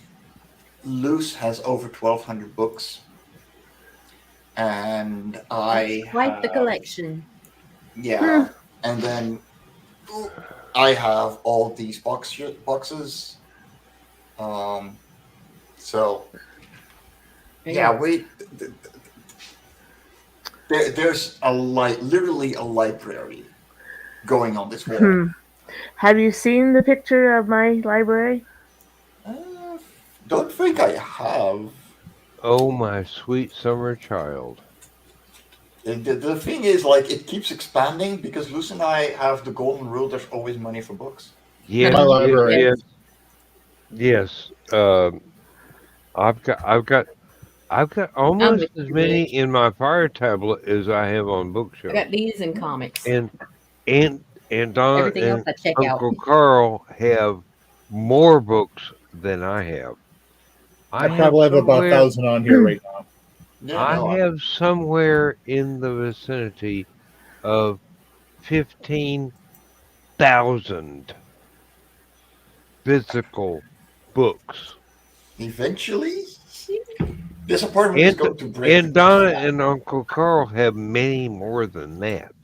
Loose has over 1,200 books, and That's I quite the have collection. yeah, and then I have all these boxes. Um, so yeah, Yeah. we there's literally a library going on this wall. Hmm. Have you seen the picture of my library? Uh, don't think I have. Oh, my sweet summer child. The thing is, like, it keeps expanding because Luce and I have the golden rule: there's always money for books. Yes, My library. yes, yes. I've got I'm almost with as you, many Rich. in my fire tablet as I have on I bookshelf. got these and comics. And and Donna Everything else and I check out. Uncle Carl have more books than I have. I I have probably have about a somewhere thousand on here right now. Yeah, I no, have somewhere in the vicinity of 15,000 physical books. eventually, this apartment is And going to break and because of Donna that. and Uncle Carl have many more than that.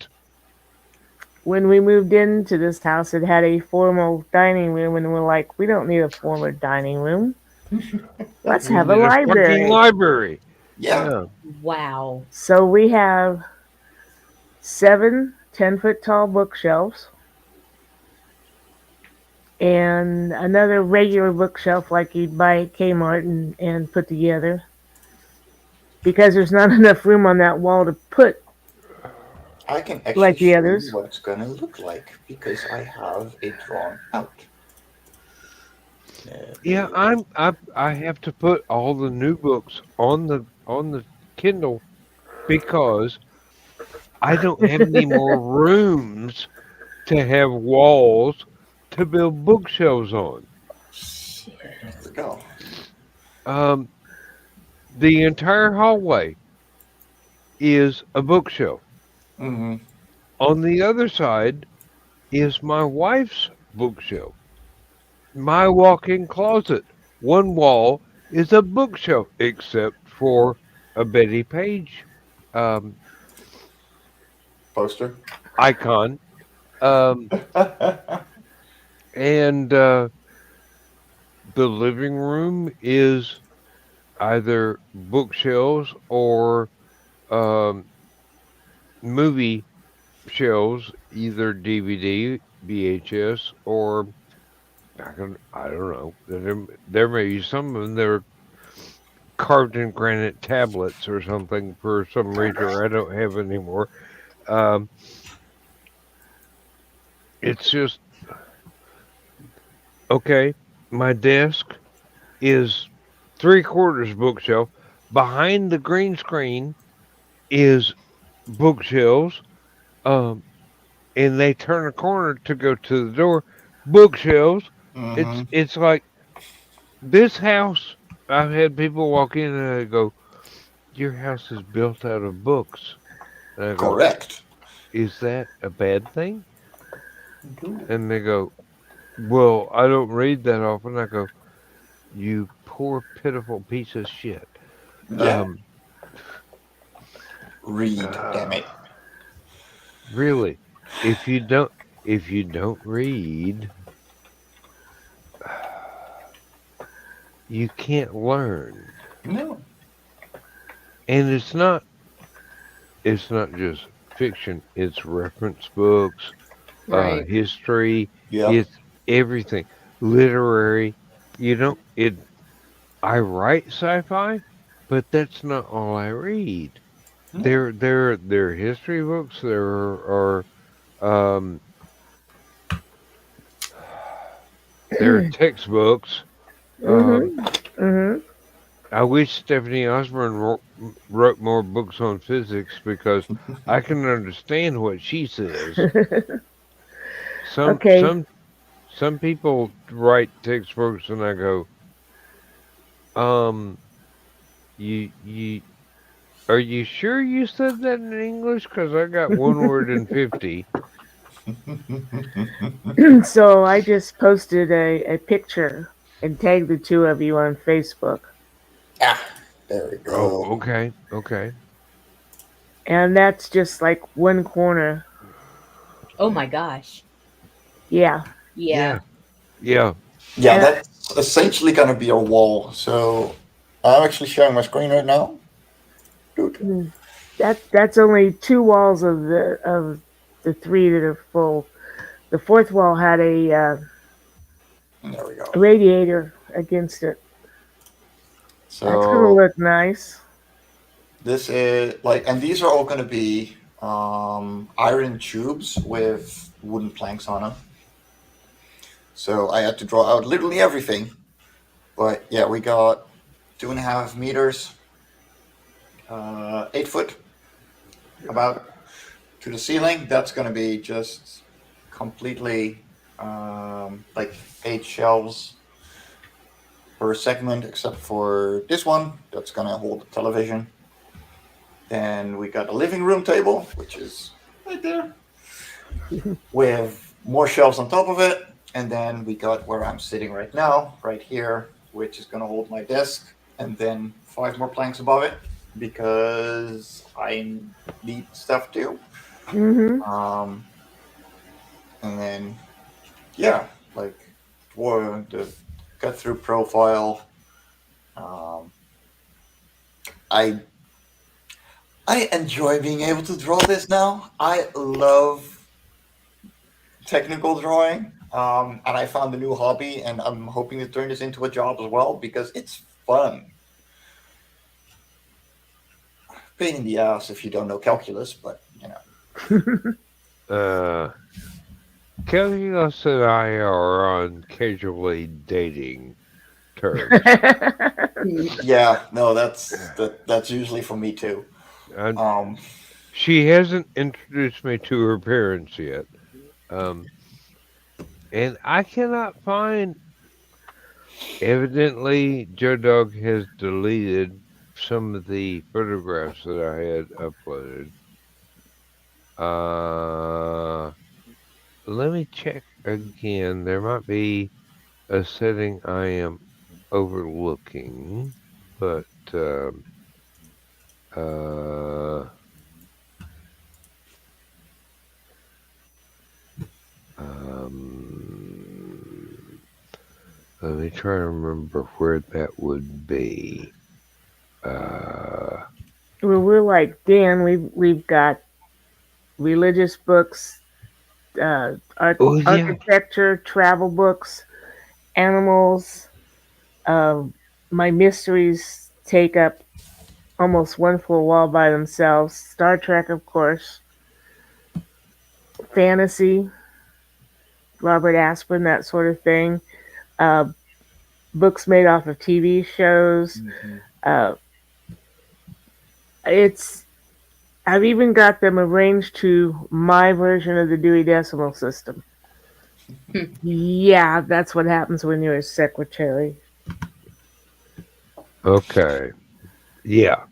When we moved into this house, it had a formal dining room, and we're like, we don't need a formal dining room. Let's We have a need a fucking library. library. Yeah. Yeah. Wow. So we have 7 10-foot tall bookshelves and another regular bookshelf like you'd buy at Kmart and put together because there's not enough room on that wall to put I can actually like the show you others. what it's gonna look like because I have it drawn out. Yeah, I have to put all the new books on the Kindle because I don't have any more rooms to have walls to build bookshelves on. There we go. Um, the entire hallway is a bookshelf. Mm-hmm. On the other side is my wife's bookshelf. My walk-in closet. One wall is a bookshelf, except for a Betty Page um, Poster. icon. Um, and the living room is either bookshelves or um, movie shelves, either DVD, VHS, or I don't know. There may be some of them that are carved in granite tablets or something for some reason I don't have anymore. Um, it's just okay. My desk is 3/4 bookshelf. Behind the green screen is bookshelves. Um, and they turn a corner to go to the door. Bookshelves. Mm-hmm. It's like this house. I've had people walk in and they go, "Your house is built out of books." And I go, Correct. "Is that a bad thing?" And they go, "Well, I don't read that often." I go, "You poor pitiful piece of shit." Yeah. Um, Read, damn uh, it. really, if you don't read, you can't learn. No. And it's not just fiction. It's reference books, Right. history. Yep. It's everything. Literary. You know it. I write sci-fi, but that's not all I read. No. There are history books. There are um, there are textbooks. Um, Mhm. Mhm. I wish Stephanie Osborne wrote more books on physics because I can understand what she says. Some Okay. some some people write textbooks and I go, um, you are you sure you said that in English? Because I got one word in 50. So I just posted a picture and tagged the two of you on Facebook. Ah, there we Oh, go. okay, okay. And that's just like one corner. Oh my gosh. Yeah. Yeah. Yeah, yeah. Yeah, And that's essentially gonna be a wall. So I'm actually sharing my screen right now. Dude. That's only two walls of the three that are full. The fourth wall had There we go. radiator against it. That's gonna So look nice. this is like, and these are all going to be iron tubes with wooden planks on them. So I had to draw out literally everything. But yeah, we got 2.5 meters, 8 foot about to the ceiling. That's going to be just completely like 8 shelves per segment, except for this one that's going to hold the television. Then we got a living room table, which is right there, with more shelves on top of it. And then we got where I'm sitting right now, right here, which is going to hold my desk, and then 5 more planks above it because I need stuff too. Hmm. Um, and then, yeah, like for the cut through profile. Um, I I enjoy being able to draw this now. I love technical drawing. And I found a new hobby, and I'm hoping to turn this into a job as well because it's fun. Pain in the ass if you don't know calculus, but you know. Uh, Calculus and I are on casually dating terms. Yeah, no, that's usually for me too. And Um, she hasn't introduced me to her parents yet. Um, and I cannot find. Evidently, Joe Dog has deleted some of the photographs that I had uploaded. Uh, Let me check again. There might be a setting I am overlooking, but uh, um, let me try to remember where that would be. Uh, Well, we're like Dan. We've got religious books, oh yeah, architecture, travel books, animals. Um, my mysteries take up almost one full wall by themselves. Star Trek, of course, fantasy, Robert Aspin, that sort of thing. Uh, Books made off of TV shows. mhm. Uh, it's I've even got them arranged to my version of the Dewey Decimal System. Yeah, that's what happens when you're a secretary. okay, yeah,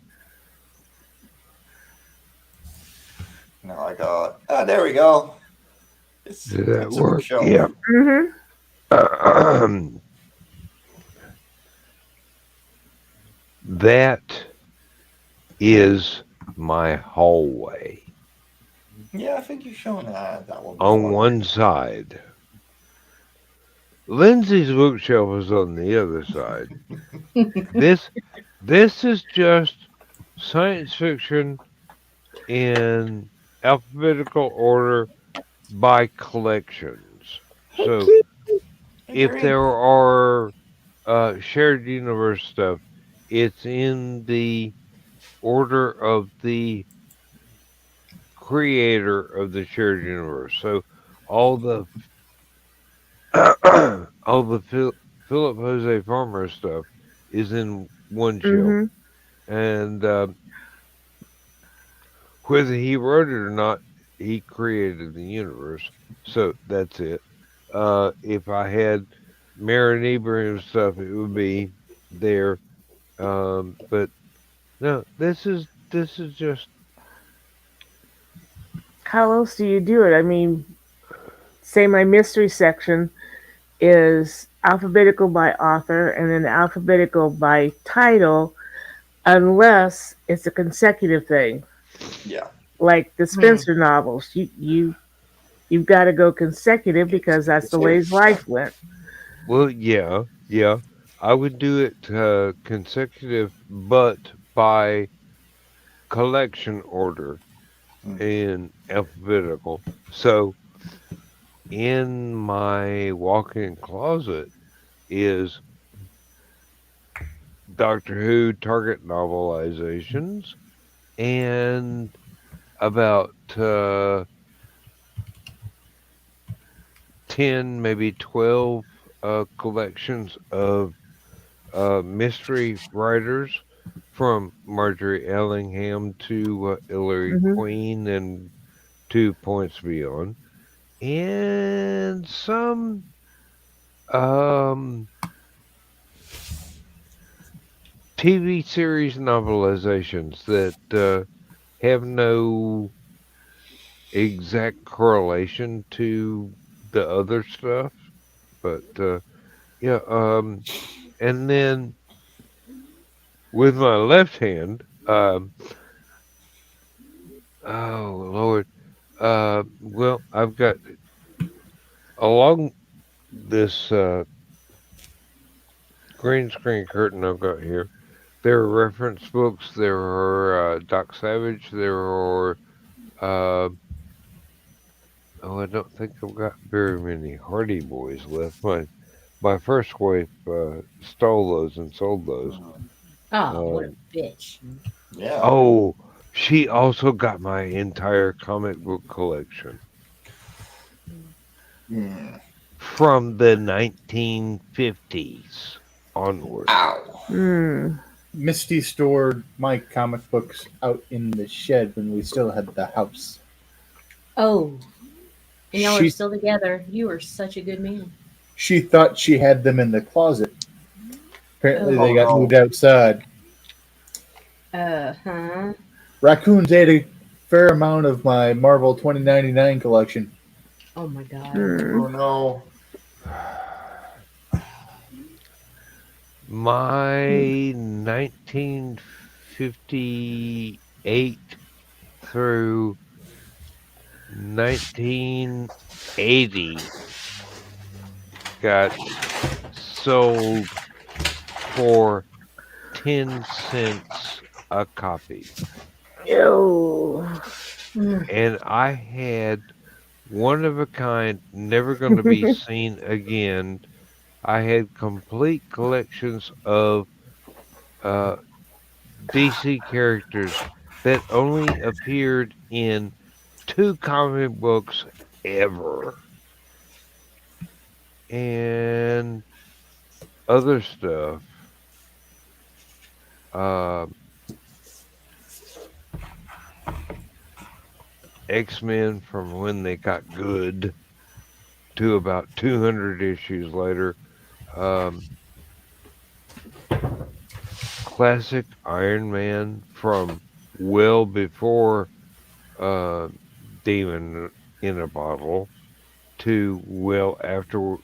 Now I got. Ah, there we go. did that It's a work? Yeah. bookshelf. Hmm. That is my hallway. Yeah, I think you've shown that one On before. one side. Lindsay's bookshelf is on the other side. This this is just science fiction in alphabetical order by collections. Hey, So Keith. Hey, if Jerry. there are shared universe stuff, it's in the order of the creator of the shared universe. So all the all the Philip Jose Farmer stuff is in one shelf, Hmm. and whether he wrote it or not, he created the universe. So that's it. If I had Marin Ibrahim stuff, it would be there. But no, this is just How else do you do it? I mean, say my mystery section is alphabetical by author and then alphabetical by title, unless it's a consecutive thing, Yeah. like the Hmm. Spencer novels. You've got to go consecutive because that's the way his Yeah. life went. well, yeah, yeah. I would do it consecutive, but by collection order Mm. in alphabetical. So in my walk-in closet is Doctor Who Target novelizations and about 10, maybe 12 collections of mystery writers from Marjorie Ellingham to Hilary Hmm. Queen and 2 points beyond, and some um, TV series novelizations that have no exact correlation to the other stuff, but yeah, and then with my left hand, oh Lord, well, I've got along this green screen curtain I've got here. There are reference books. There are Doc Savage. There are uh, oh, I don't think I've got very many Hardy Boys left. My first wife stole those and sold those. Oh, what a Um, bitch. Yeah. oh, she also got my entire comic book collection Mm. from the 1950s onward. Ow. Mm. Misty stored my comic books out in the shed when we still had the house. Oh, and y'all are She still together. You are such a good man. she thought she had them in the closet. Apparently, Oh, they Oh got no. moved outside. huh. Raccoons ate a fair amount of my Marvel 2099 collection. Oh my God. Oh Mm. no. My 1958 through 1980 got sold for 10 cents a copy. Ew. Mm. And I had one of a kind, never going to be seen again. I had complete collections of uh, DC characters that only appeared in 2 comic books ever, and other stuff. Uh, X-Men from when they got good to about 200 issues later. Um, classic Iron Man from well before uh, Demon in a Bottle to well after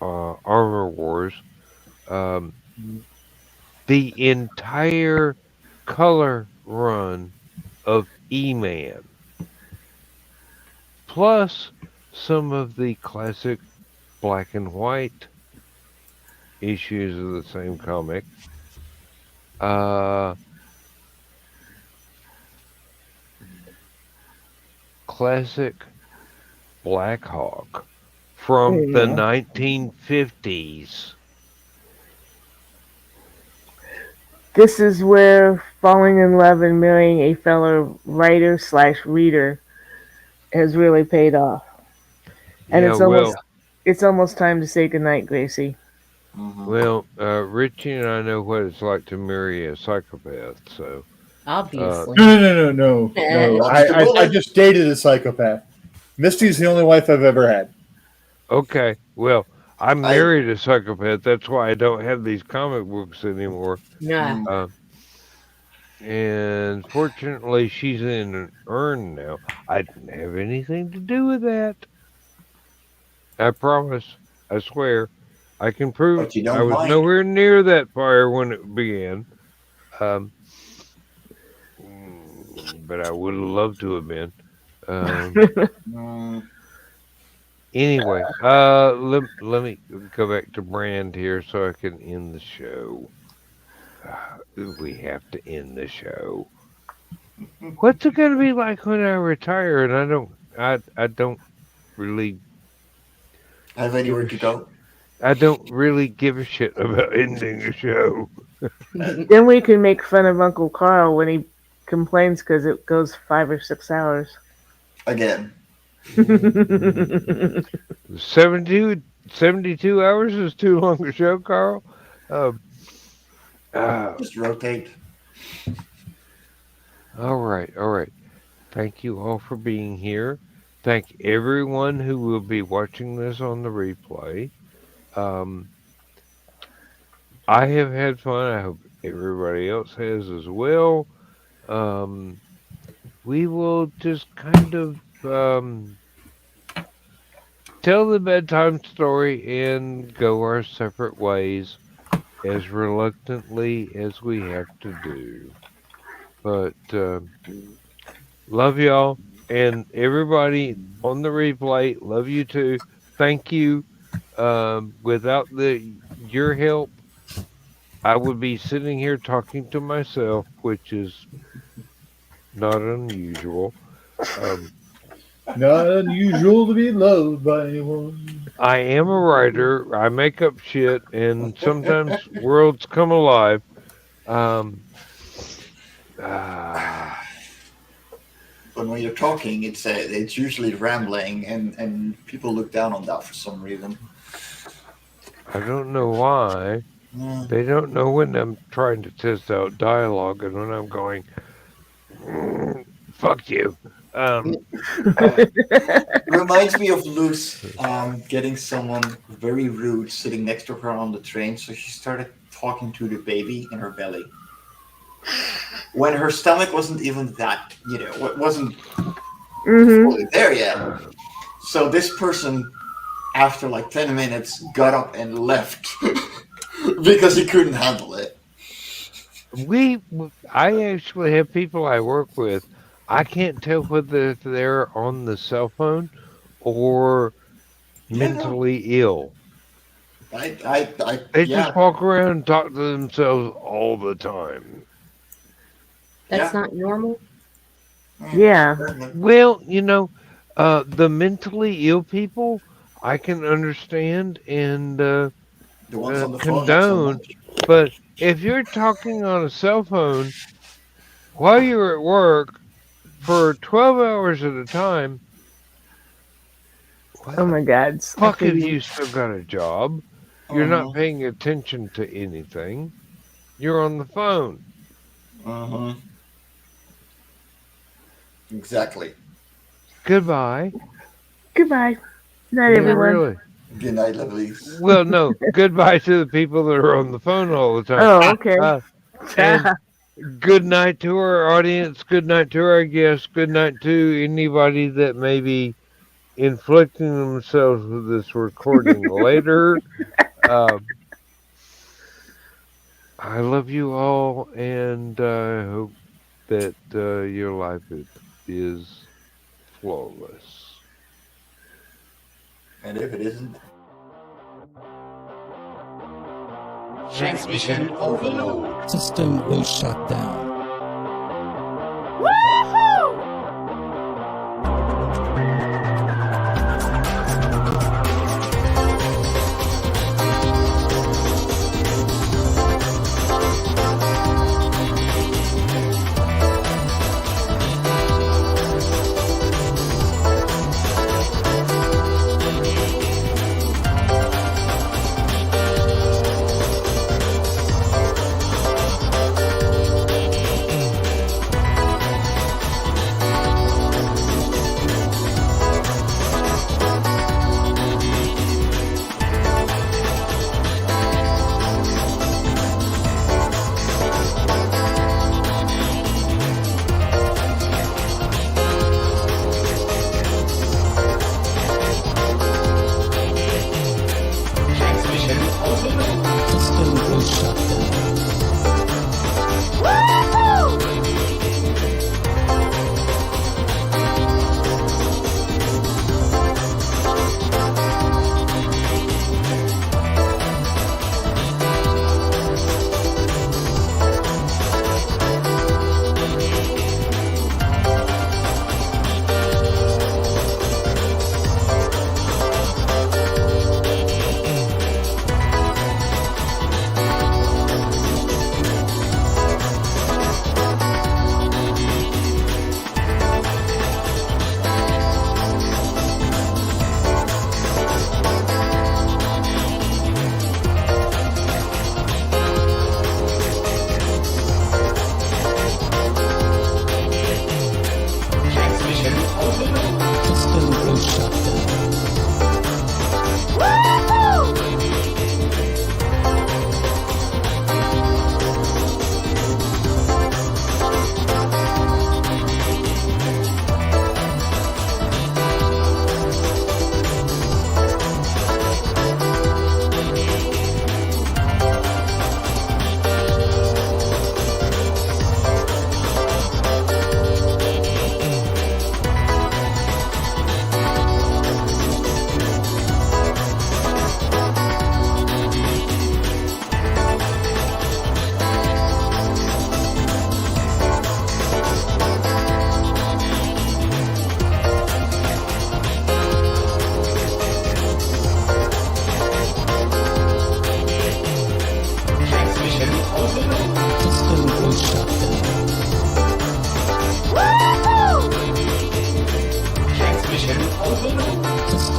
Armor Wars. Um, the entire color run of E-Man, plus some of the classic black and white issues of the same comic. Uh, classic Black Hawk There from you the go. 1950s. This is where falling in love and marrying a fellow writer slash reader has really paid off. And Yeah, well, it's almost time to say goodnight, Gracie. Mm-hmm. Richie and I know what it's like to marry a psychopath, so Obviously. No. I Absolutely. just dated a psychopath. Misty's the only wife I've ever had. okay, well, I I. married a psychopath. That's why I don't have these comic books anymore. Nah. Mm, Uh, and fortunately, she's in an urn now. I didn't have anything to do with that. I promise. I swear. I can prove but you I don't was mind. nowhere near that fire when it began. Um, but I would have loved to have been. Um, Mm, anyway, let me go back to Brand here so I can end the show. We have to end the show. What's it gonna be like when I retire and I don't really Have give anywhere a to go? I don't really give a shit about ending a show. Then we can make fun of Uncle Carl when he complains because it goes 5 or 6 hours. Again. 72 hours is too long a show, Carl. Um, Just rotate. all right, all right. Thank you all for being here. Thank everyone who will be watching this on the replay. Um, I have had fun. I hope everybody else has as well. Um, we will just kind of tell the bedtime story and go our separate ways as reluctantly as we have to do. But love y'all and everybody on the replay. Love you too. Thank you. Without your help, I would be sitting here talking to myself, which is not unusual. Not unusual to be loved by anyone. I am a writer. I make up shit, and sometimes worlds come alive. Um, ah, But when you're talking, it's usually rambling, and people look down on that for some reason. I don't know why. Yeah. They don't know when I'm trying to test out dialogue and when I'm going, fuck you. It reminds me of Luce getting someone very rude sitting next to her on the train, so she started talking to the baby in her belly. When her stomach wasn't even that, wasn't fully there yet. So this person, after like 10 minutes, got up and left because he couldn't handle it. I actually have people I work with. I can't tell whether they're on the cell phone or mentally ill. They just walk around and talk to themselves all the time. That's not normal. Yeah. Well, the mentally ill people I can understand and The ones on the phone, not so condone. much. But if you're talking on a cell phone while you're at work for 12 hours at a time, Oh my God. fuck if you still got a job. You're Uh-huh. not paying attention to anything. You're on the phone. Uh-huh. Exactly. Goodbye. Goodbye. Night, Yeah, everyone. really. Good night, lovelies. Well, no. Goodbye to the people that are on the phone all the time. Oh, okay. And good night to our audience. Good night to our guests. Good night to anybody that may be inflicting themselves with this recording later. I love you all, and I hope that your life is flawless. And if it isn't, Transmission overload. System will shut down.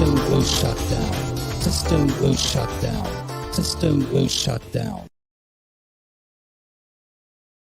System will shut down. System will shut down. System will shut down.